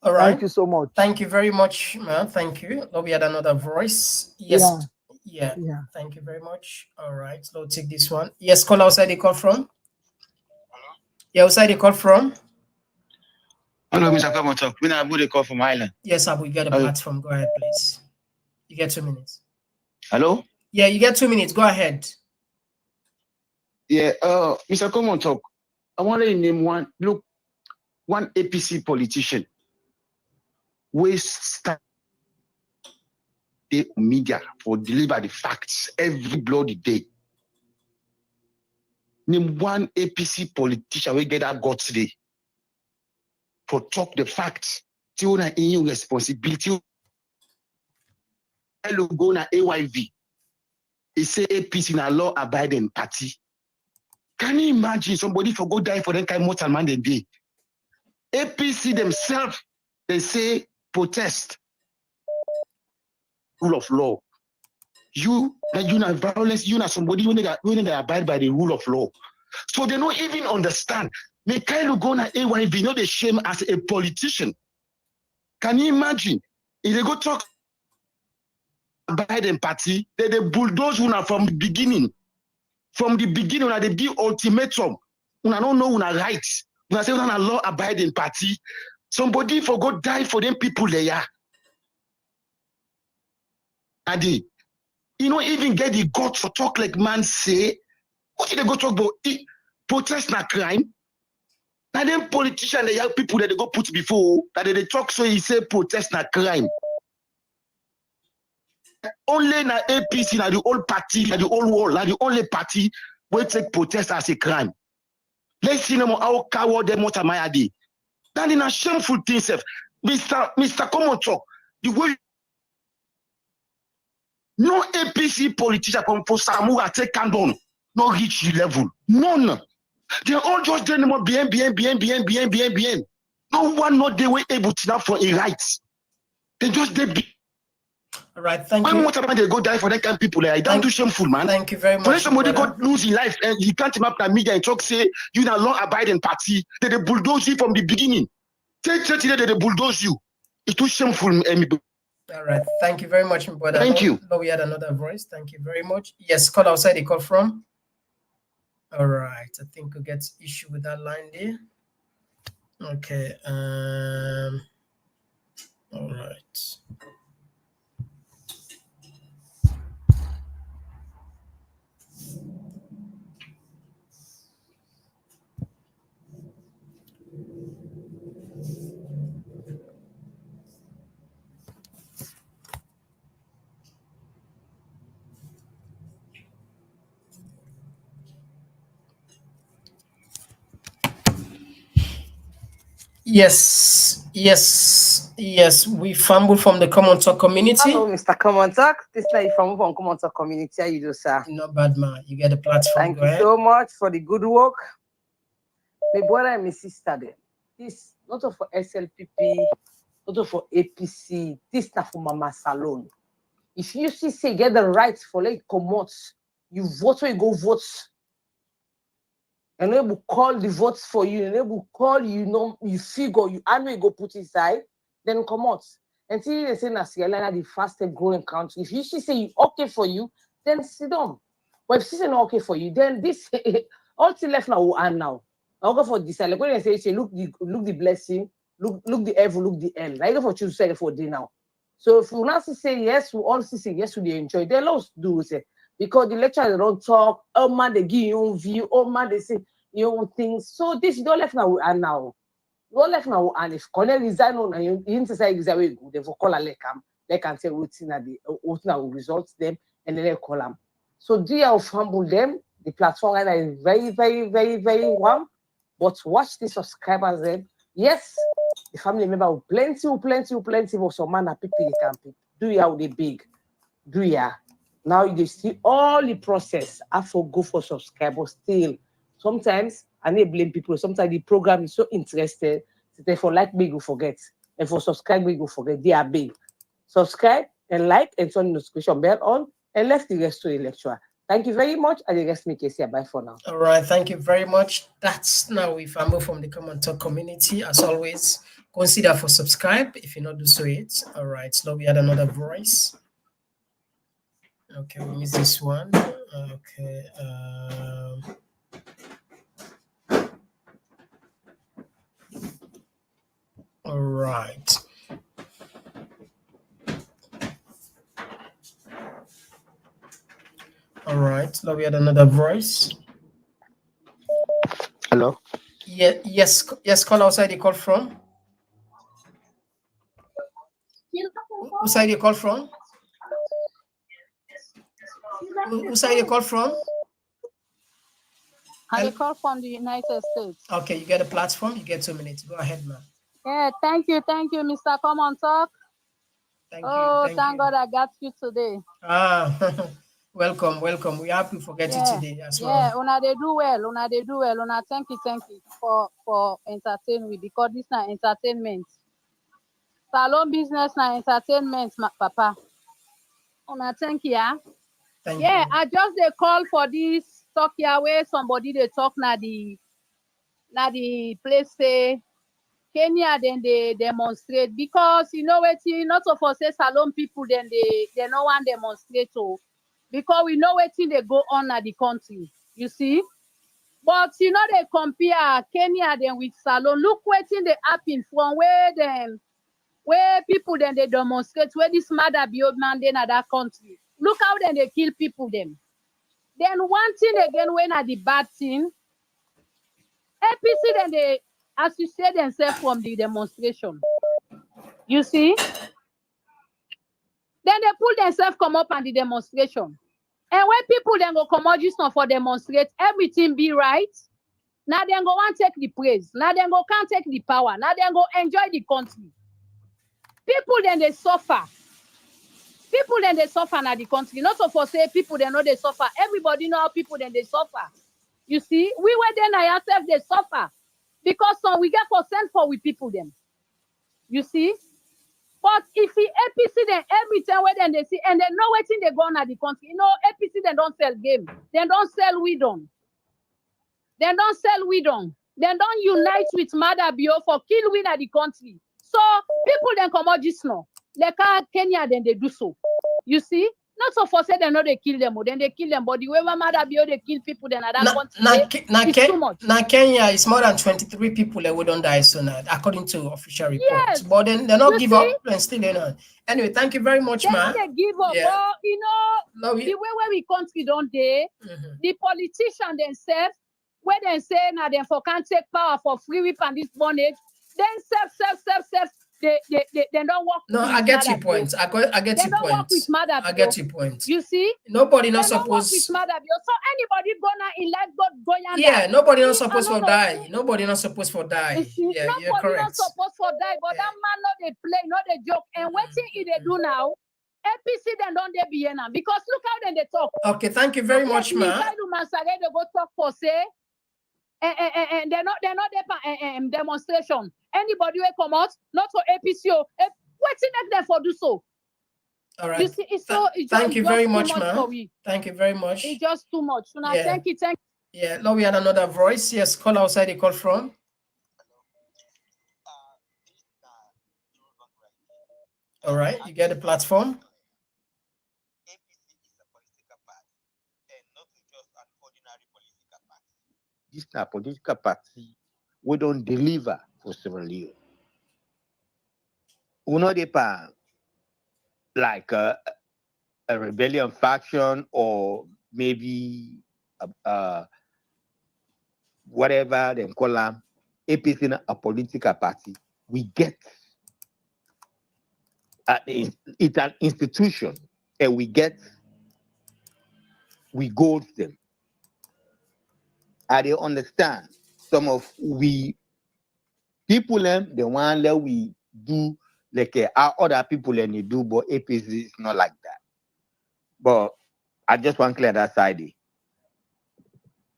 All right. Thank you so much. Thank you very much, man. Thank you. Now we had another voice. Yes. Yeah. Thank you very much. All right. So take this one. Yes, call outside the call from. Hello? Yeah, outside the call from. Hello, Mr. Komon-Tok. We now the call from Ireland. Yes, I will get a platform. Go ahead, please. You get 2 minutes. Hello? Yeah, you get 2 minutes. Go ahead. Yeah, Mr. Komon-Tok, I want to name one APC politician who start the media for deliver the facts every bloody day. Name one APC politician who get that guts today for talk the facts. Till na in responsibility. Hello, go na AYV. He say APC na law-abiding party. Can you imagine somebody for go die for that kind of mortal man they day? APC themselves, they say protest. Rule of law. You not violence, you not somebody who need to abide by the rule of law. So they don't even understand. Mikhail Ugona A1, they know the shame as a politician. Can you imagine? If they go talk Biden party, they bulldoze una from the beginning. From the beginning, una they give ultimatum. Una don't know una right. Una say una law abiding party. Somebody for go die for them people there. Adi, you don't even get the guts to talk like man say. What did they go talk about? Protest na crime. Now them politicians, the young people that they go put before, that they talk so he say protest na crime. Only na APC, na the old party, na the old world, na the only party will take protest as a crime. Let's see no how coward them what am I adi. That is a shameful thing, sir. Mr. Komon-Tok, the way no APC politician come for Samura take down, no reach the level. None. They all just doing more bien. No one not they were able to now for a right. They just did. All right, thank you. Why much about they go die for that kind of people? Like, don't do shameful, man. Thank you very much. For somebody got lose his life and he can't up the media and talk say you not long abiding party. They bulldoze you from the beginning. Take today they bulldoze you. It's too shameful. All right, thank you very much, my brother. Thank you. No, we had another voice. Thank you very much. Yes, call outside. They call from. All right, I think we get issue with that line there. Okay. All right. Yes. We fumbled from the Komon-Tok community. Hello, Mr. Komon-Tok. This is like from Komon-Tok community. How you do, sir? Not bad, man. You get the platform. Thank you so much for the good work. My brother and my sister there. This not for SLPP, not for APC. This not for Mama Salon. If you say get the right for like commot, you vote or you go vote. And they will call the votes for you, and they will call you figure, I know you go put inside, then come out. Until they say Sierra Leone the fastest growing country. If you say you okay for you, then sit down. But if she say not okay for you, then this all till left now and now. I'll go for this. Like when they say look the blessing, look the evil, look the end. I go for choose say for day now. So if you not say yes, we all say yes, we enjoy. They lost do say. Because the lecturers don't talk, oh man, they give your own view, oh man, they say your own things. So this don't left now and now. Don't left now and if Konneh resign on and you didn't say exactly good, they will call a lekam. They can say what's will results them and then they call them. So do you humble them? The platform is very, very, very, very warm. But watch the subscribers then. Yes, the family member will plenty, but some man people they can pick. Do you how they big? Do ya? Now you see all the process. I go for subscribers still. Sometimes I need blame people. Sometimes the program is so interested. Therefore, like me, you forget. And for subscribe, we go forget. They are big. Subscribe and like and turn the notification bell on and left the rest to the lecturer. Thank you very much. And the rest me case here. Bye for now. All right, thank you very much. That's now we family from the Komon-Tok community. As always, consider for subscribe if you not do so it. All right, so now we had another voice. Okay, we missed this one. Okay. All right. All right. Now we had another voice. Hello. Yeah. Yes. Call outside. You call from? Whose side you call from? Whose side you call from? I call from the United States. Okay, you get a platform. You get 2 minutes. Go ahead, ma'am. Yeah, thank you, Mr. Komon-Tok. Thank God I got you today. Welcome. We're happy to get you today as well. Yeah, una they do well. Una thank you for entertaining me because this na entertainment. Salon business na entertainment, papa. Una thank you. Thank you. you. I just they call for this talk here where somebody they talk na the place say Kenya then they demonstrate because you know what not of us say Salon people then they no one demonstrate because we know what they go on at the country, you see. But you know they compare Kenya then with Salon. Look what they happen from where people then they demonstrate where this mother be old man then at that country. Look how then they kill people them. Then one thing again when at the bad thing, APC then they associate themselves from the demonstration. You see? Then they pull themselves come up on the demonstration. And when people then go come out just not for demonstrate, everything be right. Now they go want take the praise. Now they go can't take the power. Now they go enjoy the country. People then they suffer. People then they suffer now the country. Not so for say people they know they suffer. Everybody know how people then they suffer. You see, we were then ourselves they suffer. Because some we get consent for we people them. You see? But if the APC then every time where then they see and they know what thing they go on at the country. You know, APC they don't sell game. They don't sell weed on. They don't sell weed on. They don't unite with Maada Bio for kill weed at the country. So people then come out just now. Like Kenya then they do so. You see? Not so for say they know they kill them, or then they kill them, but the way Maada Bio they kill people then at that country. It's too much. Now Kenya is more than 23 people that would don't die soon, according to official reports. Yes. But then they not You give see? up and still they know. Anyway, thank you very much, They man. don't give up, Yeah. but you know, the way where we country don't they, the politician themselves, where they say now they for can't take power for free whip and this bondage, then self, they don't work. No, with I get Maada your Bio. point. I get They your don't work point. with Maada I Bio. get your point. You see? Nobody They not don't work with supposed. Maada Bio. So anybody gonna elect God go yonder. Yeah, nobody not See, supposed I to don't know. die. Nobody not supposed to die. You see, Yeah, you're nobody correct. not supposed for die, but that man not they play, not they joke. And what thing they do now? APC then don't they be now? Because look how then they talk. Okay, thank you very Okay, much, the man. inside of Masare they go talk for say, and they're not there demonstration. Anybody will come out, not for APC. What's in them for do so? All right. You see, it's so it's Thank just, you it's very just much, too much man. for we. Thank you very much. It's just too much. So now Yeah. thank you. Yeah, now we had another voice. Yes, call outside the call from. All right, you get the platform. This is a political party we don't deliver for Sierra Leone. We know they like a rebellion faction or maybe whatever they call them, APC a political party. We get it's an institution and we gold them. I they understand some of we people them the one that we do like our other people and they do, but APC is not like that. But I just want to clear that side.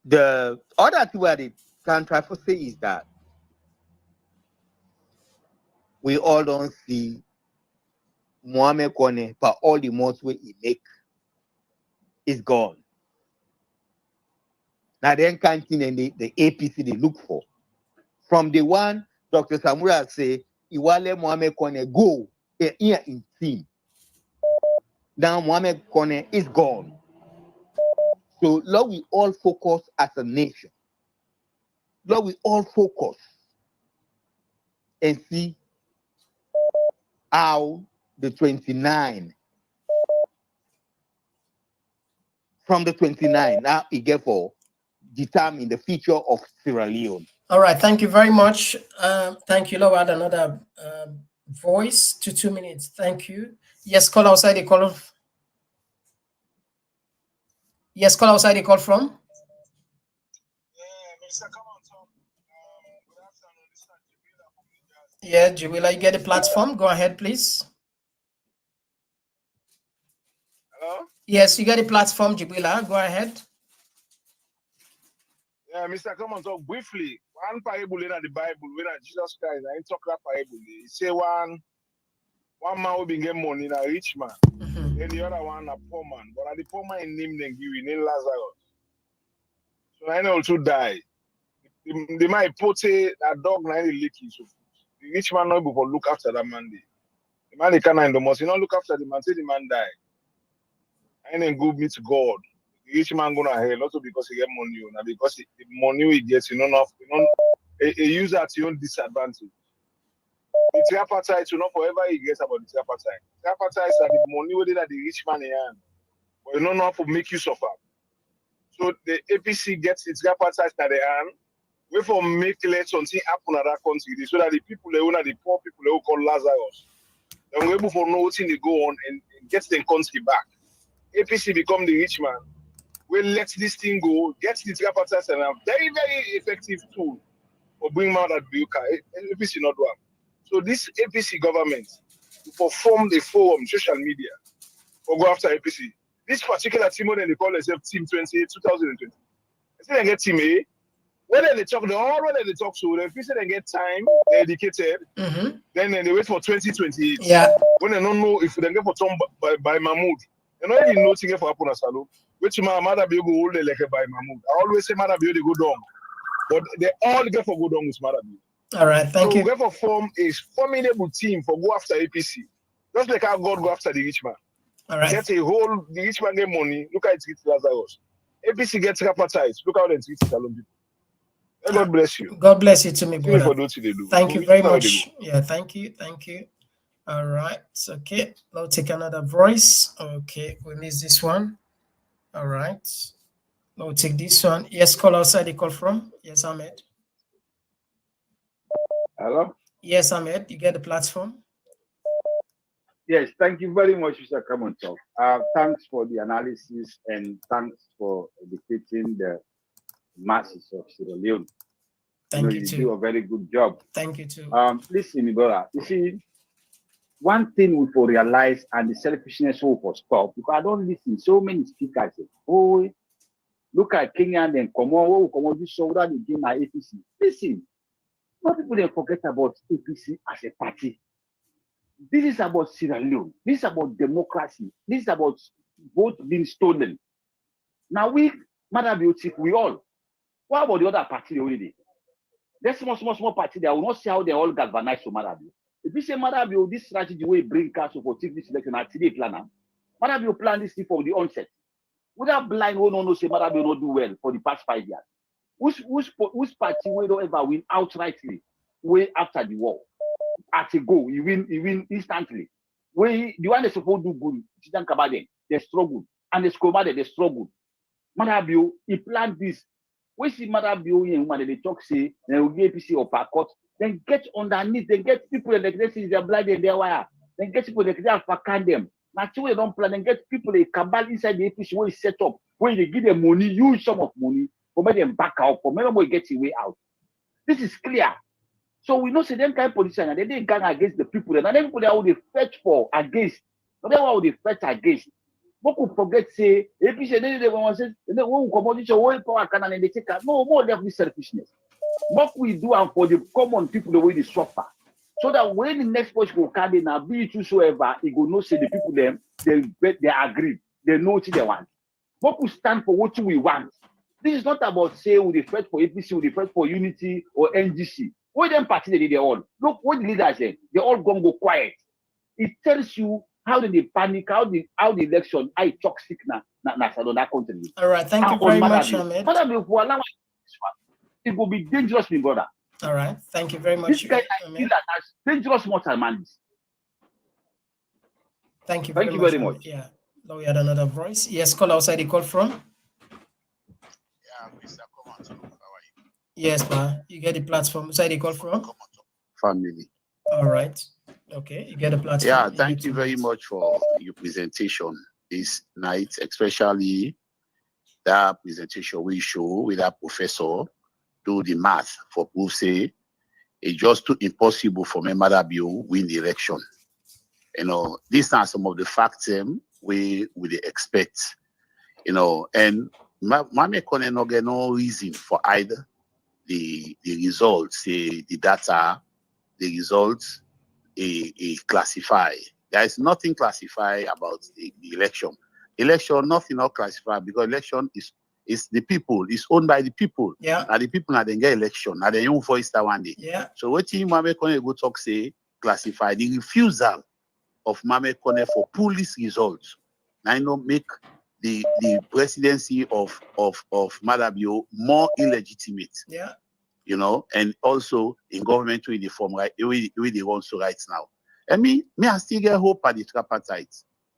The other two that they can try to say is that we all don't see Mohamed Konneh, but all the most way he make is gone. Now then canteen and the APC they look for. From the one Dr. Samura say, Iwale Mohamed Konneh go here in team. Now Mohamed Konneh is gone. So Lord, we all focus as a nation. Lord, we all focus and see how the 29 from the 29 now he get for determine the future of Sierra Leone. All right, thank you very much. Thank you. Now we had another voice to 2 minutes. Thank you. Yes, call outside the call. Yes, call outside the call from. Yeah, Jiwila, you get the platform. Go ahead, please. Hello? Yes, you get the platform, Jiwila. Go ahead. Yeah, Mr. Komon-Tok, briefly, one parable in the Bible, when Jesus Christ, I talk that parable, he say one man will be get money, a rich man, and the other one a poor man. But the poor man in name then give him Lazarus. So I also die. They might put a dog na the lick so the rich man not before look after that man dey. The man they can't in the most, you know, look after the man, say the man die. I ain't good meet God. The rich man gonna hell, not because he get money, now because the money he gets, a user at your own disadvantage. The tripartite, forever he gets about the tripartite. Tripartite is the money where that the rich man in hand, but you don't know how to make use of it. So the APC gets its tripartite at the hand. We for make let something happen at that country, so that the people they own, the poor people they call Lazarus, then we're able for nothing they go on and get the country back. APC become the rich man. We let this thing go, get the tripartite and a very, very effective tool for bringing out that bill. APC not one. So this APC government for form the forum, social media, for go after APC. This particular team, when they call themselves Team 28, 2020. I say they get Team A. When they talk, when they talk, so the APC they get time, they're educated. Then they wait for 2028. Yeah. When they don't know if they get for Tom by Mahmoud, they don't even know thing for happen as Salo. Which Maada be go hold like by Mahmoud. I always say Maada be they go down, but they all get for go down with Maada be. All right, thank you. We for form a formidable team for go after APC. Just like how God go after the rich man. All right. Get a whole, the rich man get money. Look how it treats Lazarus. APC gets tripartite. Look how they treat Salon people. God bless you. God bless you to me, brother. For those they do. Thank you very much. Yeah, thank you. All right, it's okay. I'll take another voice. Okay, we miss this one. All right. We'll take this one. Yes, call outside the call from. Yes, Ahmed. Hello? Yes, Ahmed, you get the platform. Yes, thank you very much, Mr. Komon-Tok. Thanks for the analysis and thanks for educating the masses of Sierra Leone. Thank you, you too. do a very good job. Thank you, too. Listen, brother, you see, one thing we for realize and the selfishness we for stop, because I don't listen so many speakers say, oh, look at Kenya and then come on, this show that they my APC. Listen, not people they forget about APC as a party. This is about Sierra Leone. This is about democracy. This is about vote being stolen. Now we, Madam Beauty, we all. What about the other party already? There's small party there. I will not see how they all galvanize to Madam Beauty. If you say Madam Beauty, this strategy will bring council for take this election at today plan. Madam Beauty plan this thing from the onset. Without blind, we don't know say Madam Beauty not do well for the past 5 years. Which party will don't ever win outrightly way after the war? At a go, you win instantly. When the one they supposed to do good, Chidan Kabade, they struggle. And the Skomade, they struggle. Madabio, he planned this. We see Madabio and woman, they talk, say, they will get APC or Pakot, then get underneath, they get people that they see their blood and their wire, then get people that they have can them. Naturally, they don't plan and get people they cabal inside the APC where it's set up, where they give them money, use some of money, for make them back out, for make them get a way out. This is clear. So we know say them kind of politicians and they didn't gang against the people. And then people are they fight for against. Not that what they fight against. But we forget say APC they want to say they want competition, one power can and they take no more than this selfishness. What we do and for the common people the way they suffer. So that when the next push will come in and be it whosoever, it will not say the people them they agree, they know what they want. But we stand for what we want. This is not about say we fight for APC, we fight for unity or NGC. What them party they did all. Look what the leaders say. They all gonna go quiet. It tells you how did they panic, how the election, I toxic na that country. All right, thank you very much, Ahmed. It will be dangerous, my brother. All right, thank you very much. This guy is dangerous mortal man. Thank you very much. Yeah. Now we had another voice. Yes, call outside the call from. Yeah, Mr. Komon-Tok, how are you? Yes, ma. You get the platform. Outside the call from. Family. All right. Okay, you get a platform. Yeah, thank you very much for your presentation this night, especially that presentation we show with that professor do the math for proof say it's just too impossible for me Maada Bio win the election. You know, these are some of the facts we would expect. You know, and Mohamed Konneh no get no reason for either the results, the data, the results classify. There is nothing classified about the election. Election, nothing not classified because election It's the people. It's owned by the people. Yeah. And the people now they get election. Now they own voice that one day. Yeah. So what Mohamed Konneh go talk say classify the refusal of Mohamed Konneh for police results. Now you know make the presidency of Maada more illegitimate. Yeah. You know, and also in government with the form right we they run so right now. And me I still get hope at the tripartite.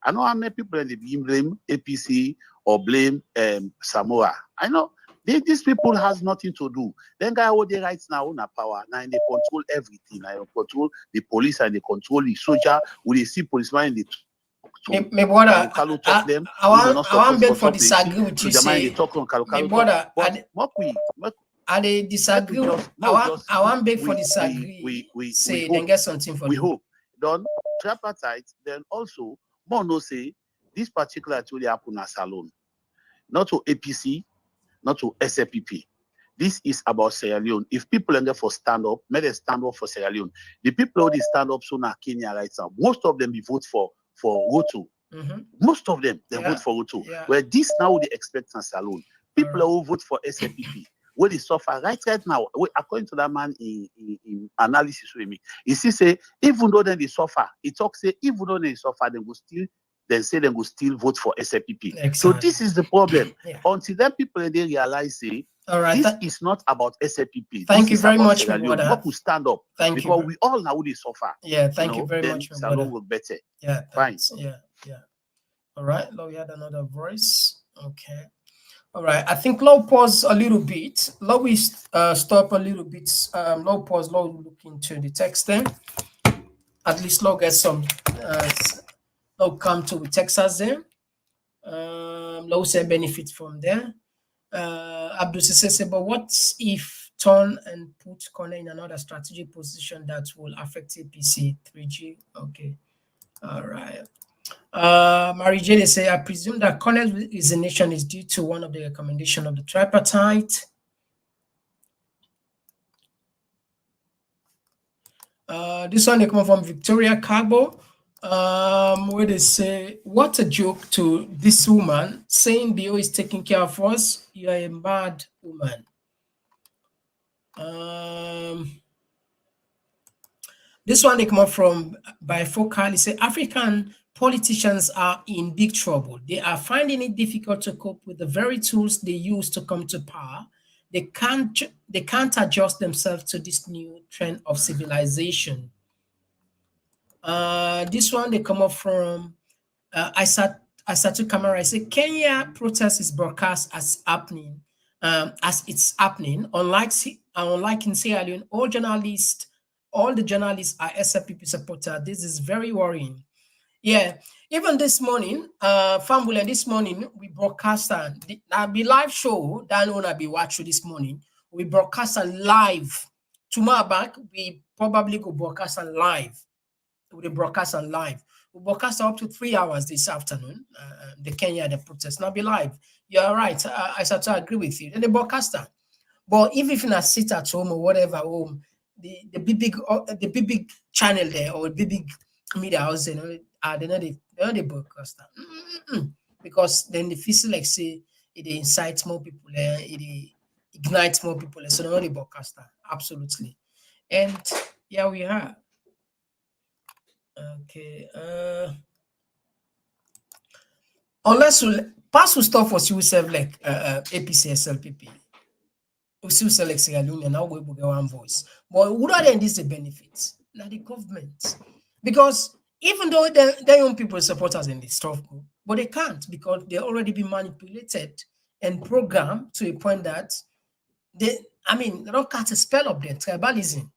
I know how many people they blame APC or blame Samoa. I know these people has nothing to do. Then guy hold the rights now on power. Now they control everything. Now they control the police and they control the soldier. We they see policemen in the me brother, I want beg for disagree with you. Say, me brother, I they disagree. I want beg for disagree. Say, then get something for we you. hope. Done tripartite. Then also, more no say this particular actually happen as alone, not to APC, not to SLPP. This is about Sierra Leone. If people are there for stand up, may they stand up for Sierra Leone. The people who stand up soon are Kenya right now. Most of them be vote for Ruto. Most of them vote for Ruto. Yeah. Where this now they expect in Salon. People who vote for SLPP, where they suffer right now. According to that man in analysis with me, he say even though they suffer, he talks say even though they suffer, they will still vote for SLPP. Exactly. So this is the problem. Yeah. Until then people they realize say all right, this is not about SLPP. Thank this you is very about much, Sierra my Leone. brother. People stand up. Thank because you. we all now they suffer. Yeah, thank you very then much, my Salon brother. will better. Yeah, fine. Yeah. All right, now we had another voice. Okay. All right, I think low pause a little bit. Low we stop a little bit. Low pause, low look into the text then. At least low get some low come to Texas then. Low say benefit from there. Abdul says, but what if turn and put Konneh in another strategic position that will affect APC 3G? Okay. All right. Mary Jane say, I presume that Konneh's resignation is due to one of the recommendation of the tripartite. This one they come from Victoria Carbo, where they say, what a joke to this woman saying BO is taking care of us. You are a mad woman. This one they come up from Bifocal. They say African politicians are in big trouble. They are finding it difficult to cope with the very tools they use to come to power. They can't adjust themselves to this new trend of civilization. This one they come up from Isatu Kamara. I say Kenya protest is broadcast as happening, as it's happening. Unlike in Sierra Leone, all the journalists are SLPP supporters. This is very worrying. Yeah, even this morning, Family, this morning we broadcast be live show that one be watching this morning. We broadcast live. Tomorrow back, we probably go broadcast live. We broadcast live. We broadcast up to 3 hours this afternoon. The Kenya the protest now be live. You're right. I start to agree with you. Then the broadcaster. But if you not sit at home or whatever home, the big channel there or the big media house, they're not the broadcaster. Because then the feel like say it incites more people, it ignites more people. So they're not the broadcaster. Absolutely. And yeah, we are. Okay. Unless we pass stuff for you serve like APC SLPP. We still select Sierra Leone now we will get one voice. But what are this the benefits? Now the government. Because even though their own people support us in this stuff, but they can't because they already been manipulated and programmed to a point that they don't cast a spell of them, tribalism,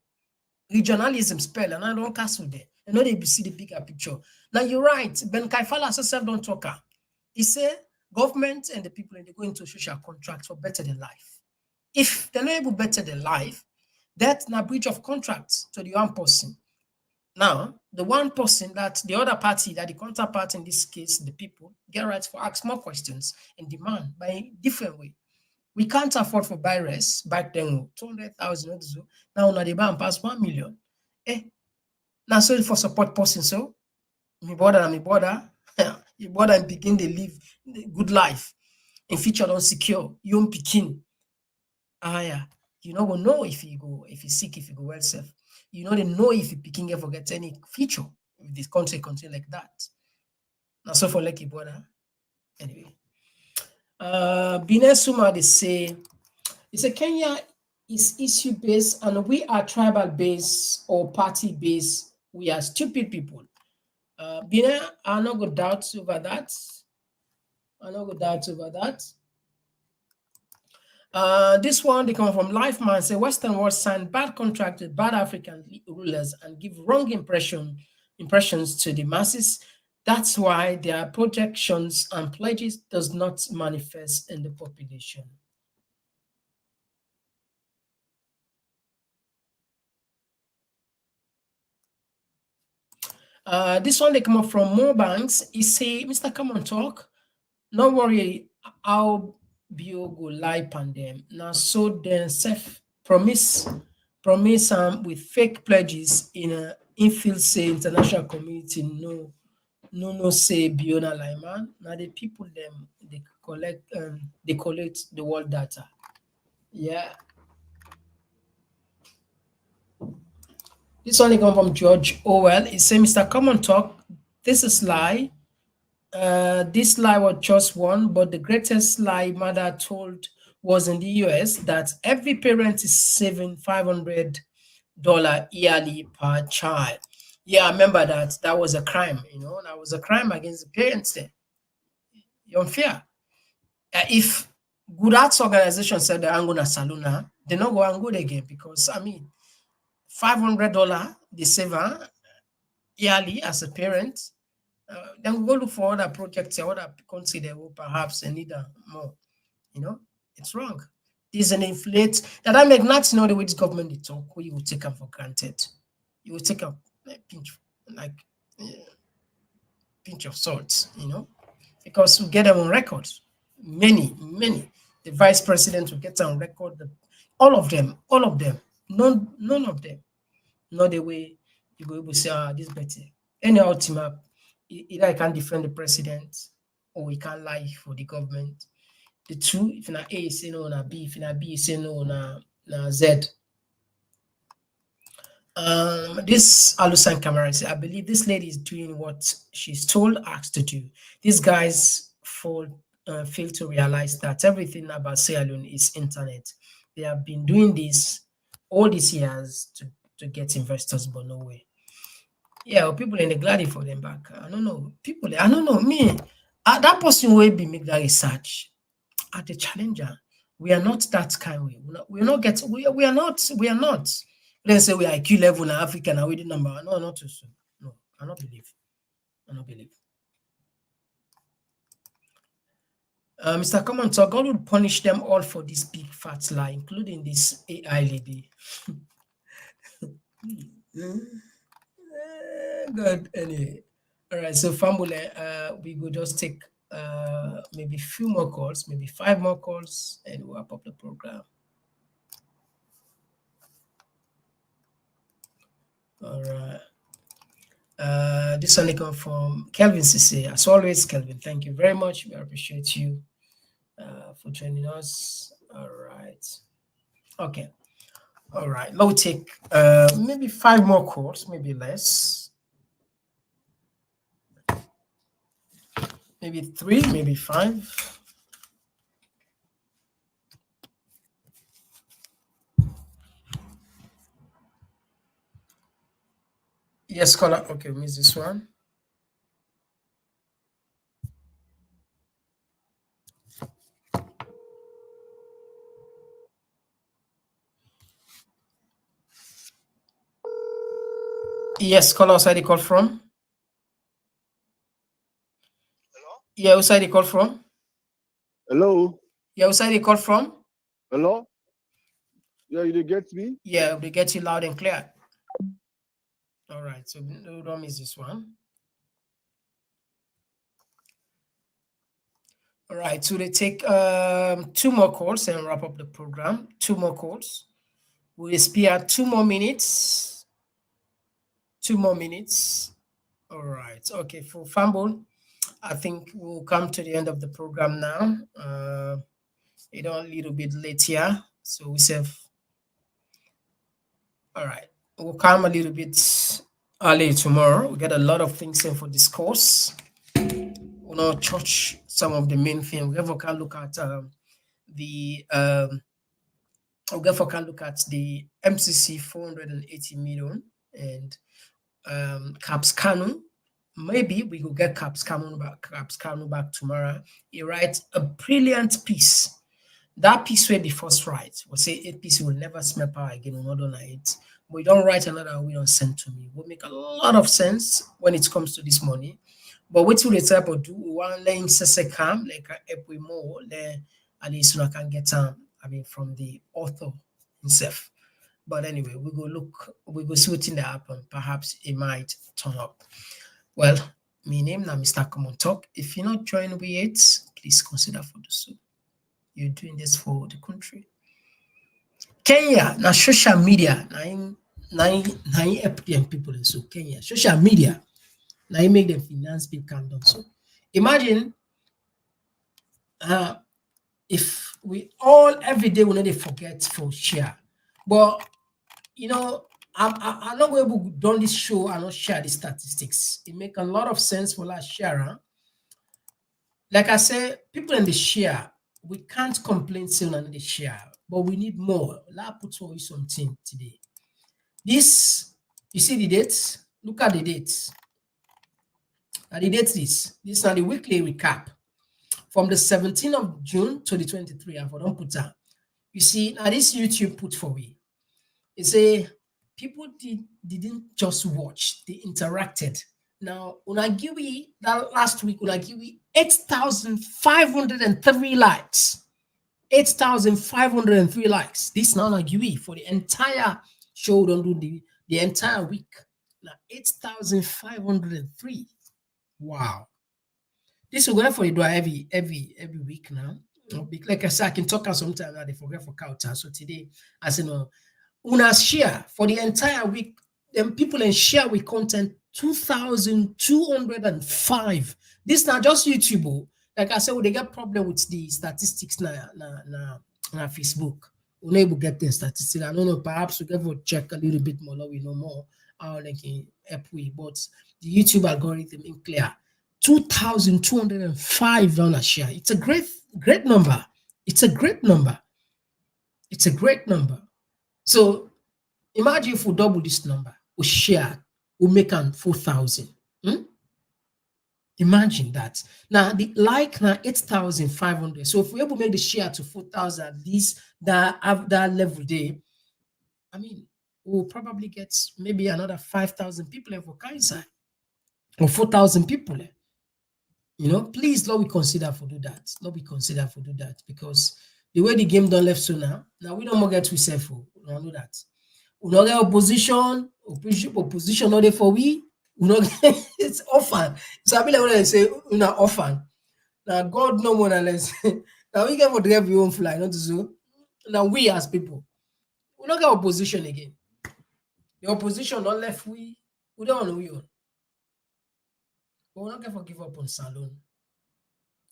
regionalism spell, and I don't cast with them. You know they see the bigger picture. Now you're right. Ben Kaifala herself don't talk. He said government and the people they go into social contracts for better than life. If they're not able to better their life, that's a breach of contract to the one person. Now, the one person that the other party, that the counterpart in this case, the people, get rights for ask more questions and demand by a different way. We can't afford for buy rest back then 200,000. Now they buy and pass 1 million. Now sorry for support person. So me brother, you brother and begin to live good life. in future don't secure, young pikin. Yeah. You not gonna know if you sick, if you go well safe. You know they know if you picking get forget any feature if this country continue like that. Now so for lucky brother. Anyway. Binesuma they say Kenya is issue based and we are tribal based or party based. We are stupid people. Bina, I no go doubt over that. This one they come from Life Man say Western world sign bad contract with bad African rulers and give wrong impressions to the masses. That's why their projections and pledges does not manifest in the population. This one they come up from More Banks. He say, Mr. Komon-Tok, no worry, I'll bio go lie pandem. Now so then self promise with fake pledges in a infield say international community no say biona lie man. Now the people them they collect the world data. Yeah. This one they come from George Orwell. He say, Mr. Komon-Tok, this is lie. This lie was just one, but the greatest lie Maada told was in the US that every parent is saving $500 yearly per child. Yeah, I remember that. That was a crime, that was a crime against the parents there. You're unfair. If Good Arts Organization said they're going to Saluna, they're not going good again because, $500 they save yearly as a parent. Then we go look for other projects or other country that will perhaps need more. It's wrong. This is an inflate that I make not know the way this government they talk, we will take them for granted. You will take a pinch of salt, because we get them on record. Many. The vice president will get on record. All of them. None of them. Not the way you go able to say, this better. Any ultimate, either I can defend the president or we can lie for the government. The two, if na A, say no, na B, if na B, say no, na Z. This Alusan Camara says, I believe this lady is doing what she's asked to do. These guys fail to realize that everything about Sierra Leone is internet. They have been doing this all these years to get investors, but no way. Yeah, people in the glad for them back. I don't know. I don't know. Me, that person will be make that research at the challenger. We are not that kind of way. We are not. Let's say we are IQ level in Africa and we the number. No, not too soon. No, I don't believe. Mr. Komon-Tok, God would punish them all for this big fat lie, including this AI lady. Good. Anyway. All right. So, family, we will just take maybe a few more calls, maybe 5 more calls, and we'll wrap up the program. All right. This one comes from Kelvin Cisse. As always, Kelvin, thank you very much. We appreciate you for joining us. All right. Okay. All right. Now we'll take maybe 5 more calls, maybe less. Maybe 3, maybe 5. Yes, caller. Okay, we miss this one. Yes, caller, where side you call from? Hello? Yeah, where side you call from? Hello? Yeah, where side you call from? Hello? Yeah, you get me? Yeah, we get you loud and clear. All right, so don't miss this one. All right, so they take 2 more calls and wrap up the program. 2 more calls. We'll spare 2 more minutes. 2 more minutes. All right. Okay, for Fumble, I think we'll come to the end of the program now. You know, a little bit late here, so we say, all right, we'll come a little bit early tomorrow. We get a lot of things in for discourse. We'll not touch some of the main things. We can look at the MCC 480 million and Caps Kanu. Maybe we will get Caps Kanu back tomorrow. He writes a brilliant piece. That piece will be first right. We'll say APC will never smell power again on another night. We don't write another, we don't send to me. Will make a lot of sense when it comes to this money. But what will the type of do? We want to let him calm, like if we more, at least I can get from the author himself. But anyway, we go see what's in the happen. Perhaps it might turn up. Well, my name is Mr. Komon-Tok. If you're not joining with it, please consider for the so. You're doing this for the country. Kenya, now social media, now people in so Kenya. Social media, now you make them finance people can do so. Imagine if we all every day we not forget for share. But you know, I'm not able to do this show and not share the statistics. It make a lot of sense for us share. Like I said, people in the share, we can't complain still on the share, but we need more. Let's put for you something today. This, you see the dates? Look at the dates. And the dates this is now the weekly recap. From the 17th of June to the 23rd, I don't put that. You see, now this YouTube put for me. It's a people didn't just watch, they interacted. Now, Unagiwi, that last week, Unagiwi, 8,503 likes. 8,503 likes. This now Unagiwi for the entire show, don't do the entire week. Now, 8,503. Wow. This will go for you do every week now. Like I said, I can talk sometimes now they forget for counter. So today, as you know, Una share for the entire week, then people in share with content 2,205. This now just YouTube. Like I said, they get problem with the statistics na Facebook. We're able to get the statistics. I don't know, perhaps we can check a little bit more, we know more how they can help we, but the YouTube algorithm is clear. 2,205 on a share. It's a great number. It's a great number. It's a great number. So imagine if we double this number, we share, we make 4,000. Imagine that. Now the like now 8,500. So if we able to make the share to 4,000, these that have that level day, I mean, we'll probably get maybe another 5,000 people in for Kaisai or 4,000 people. You know, please, Lord, we consider for do that. Lord, we consider for do that because the way the game done left so now we don't more get to self. We don't know that. We don't get opposition not there for we. We don't get it's orphan. So I mean, when I say we're not orphan. Now God no more than less. Now we get for drive your own fly, not so. Now we as people, we don't get opposition again. The opposition not left we don't know we on. But we're not going to give up on Salon.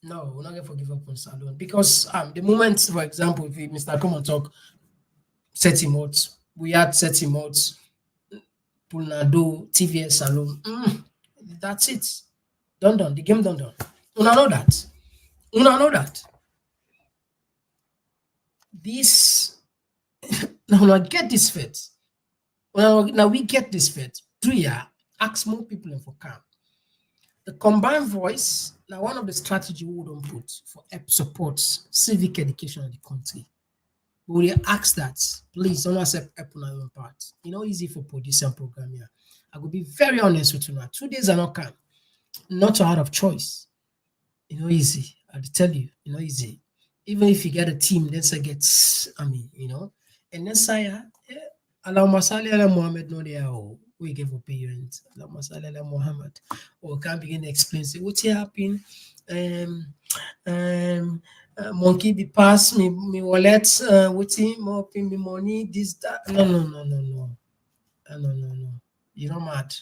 No, we're not going to give up on Salon because the moment, for example, if Mr. Komon-Tok set him out, we had set him out, Pulnado, TVS Salon. That's it. Done. The game done. You know that. This now get this fit. Now we get this fit. 3 years, ask more people in for camp. The combined voice, now one of the strategies we don't put for supports civic education in the country. We will ask that, please don't accept help on your own part. You know, easy for producer program here. I will be very honest with you now. 2 days are not come. Not out of choice. You know, easy. I'll tell you, easy. Even if you get a team, let's say and then say, Allah Masali ala Mohammed no there. We give a parent, Allah Masali ala Mohammed. Or can begin to explain, say, what's happening? Monkey be pass me wallet, what's more pay me money, this, that. No. You're not mad.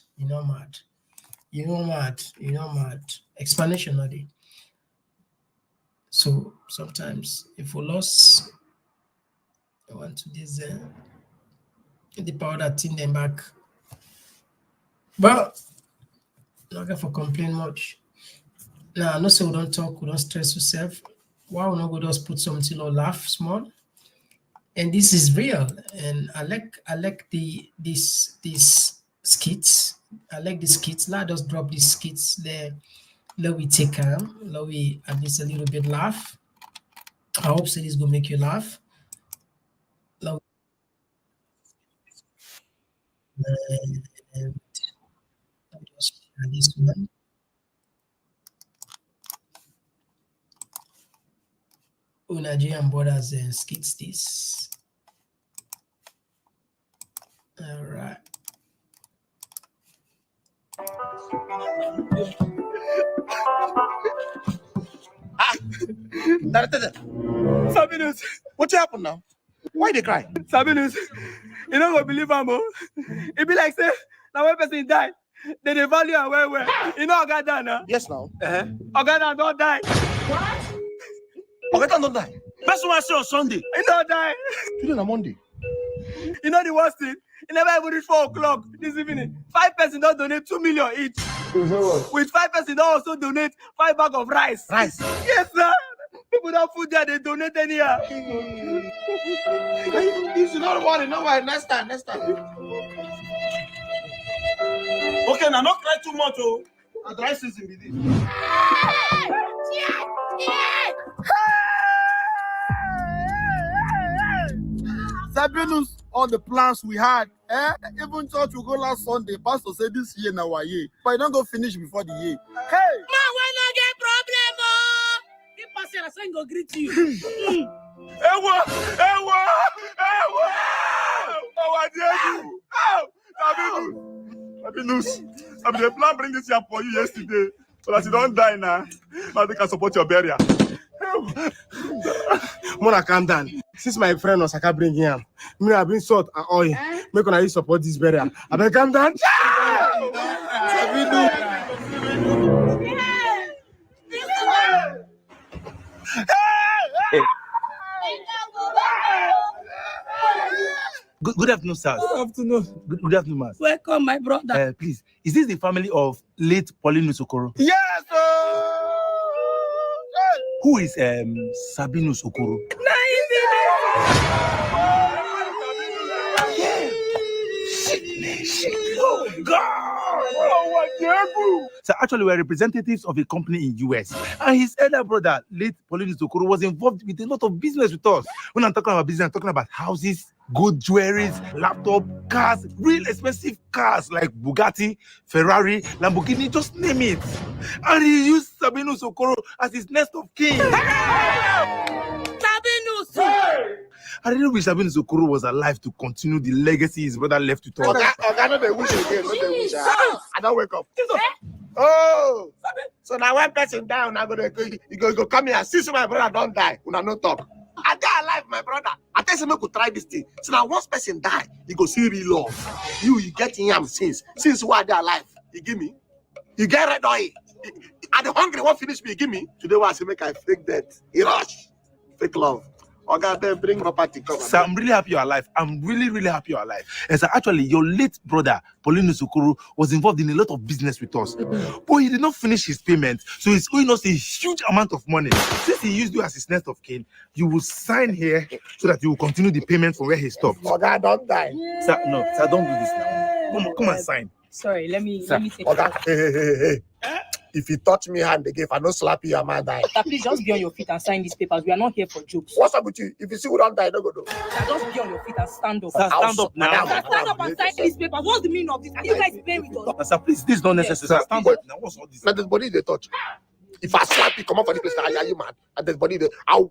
explanation of it. So sometimes if we lost, I want to this the power that in them back. But not going for complain much. Now, no say we don't talk, we don't stress yourself. Why we not go just put something or laugh small? And this is real. And I like this skits. I like the skits. Let us drop these skits there. Let we take let we at least a little bit laugh. I hope so this gonna make you laugh. Let and just share this one. Nigerian borders and skits this. All right. Sabinus, what happened now? Why they cry? Sabinus, you don't go believe him, oh. It be like say, now when person die, then they value and where. You know Oga die now? Yes, now. Oga don't die. What? Oga don't die. That's what I say on Sunday. He don't die. Today on Monday. You know the worst thing? He never even reached 4 o'clock this evening. 5 person don't donate 2 million each. With 5 person don't also donate 5 bags of rice. Rice? Yes, sir. People don't food there, they donate anyhow. You should not worry, no worry. Next time. Okay, now not cry too much, oh. A dry season be this. Sabinus, all the plans we had, even church will go last Sunday. Pastor said this year now year, but I don't go finish before the year. Hey, man, when I get problem, the pastor is going to greet you. Ewa! Sabinus, I mean, the plan bring this here for you yesterday, but as you don't die now, I think I support your burial. Mona, calm down. Since my friend was I bring him, me I bring salt and oil. Make una support this burial. I beg calm down. Good afternoon, sir. Good afternoon. Good afternoon, man. Welcome, my brother. Please, is this the family of late Paulinus Okoro? Yes, Who is Sabinus Okoro? Oh, God! Oh, what devil! So actually, we're representatives of a company in US, and his elder brother, late Paulinus Okoro, was involved with a lot of business with us. When I'm talking about business, I'm talking about houses, good jewelries, laptop, cars, real expensive cars like Bugatti, Ferrari, Lamborghini, just name it. And he used Sabinus Okoro as his next of kin. Sabinus! Hey! I really wish Sabinus Okoro was alive to continue the legacy his brother left to us. Okay, no, they wish again. No, they wish. I don't wake up. Oh, so now one person down, you go come here. Since my brother don't die, we no talk. I die alive, my brother. I tell you, could try this thing. So now once person die, you go see real love. You get him since why they alive. You give me. You get red oil. Are the hungry one finish me? You give me. Today was to make I fake that. He rush. Fake love. Oh God, then bring property. Come on. So I'm really happy you're alive. I'm really happy you're alive. And so actually, your late brother, Paulinus Okoro, was involved in a lot of business with us. But he did not finish his payment. So he's owing us a huge amount of money. Since he used you as his next of kin, you will sign here so that you will continue the payment from where he stopped. Oh God, don't die. Sir, no, sir, don't do this now. Come and sign. Sorry, let me take oh God, hey. If you touch me hand again, if I don't slap you, I might die. Please just be on your feet and sign these papers. We are not here for jokes. What's up with you? If you see we don't die, don't go do. Just be on your feet and stand up. Sir, stand up now. Stand up and sign these papers. What's the meaning of this? Are you guys playing with us? Sir, please, this is not necessary. Sir, stand up now. What's all this? Let this body they touch. If I slap you, come up for this place. Are you mad? And this body, ow.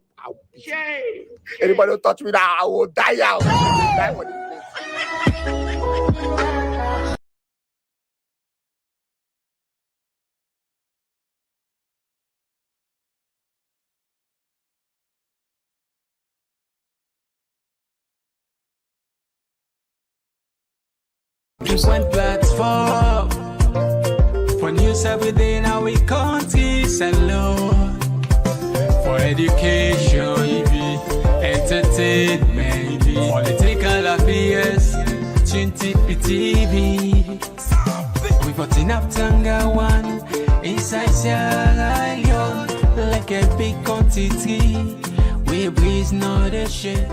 Anybody don't touch me now, I will die out. Die for this place. Just one platform for news issues are within our countries alone. For education, maybe entertainment, maybe political affairs, TV. We got enough Tanga one inside Sierra Leone, like a big quantity. We breeze not a shit,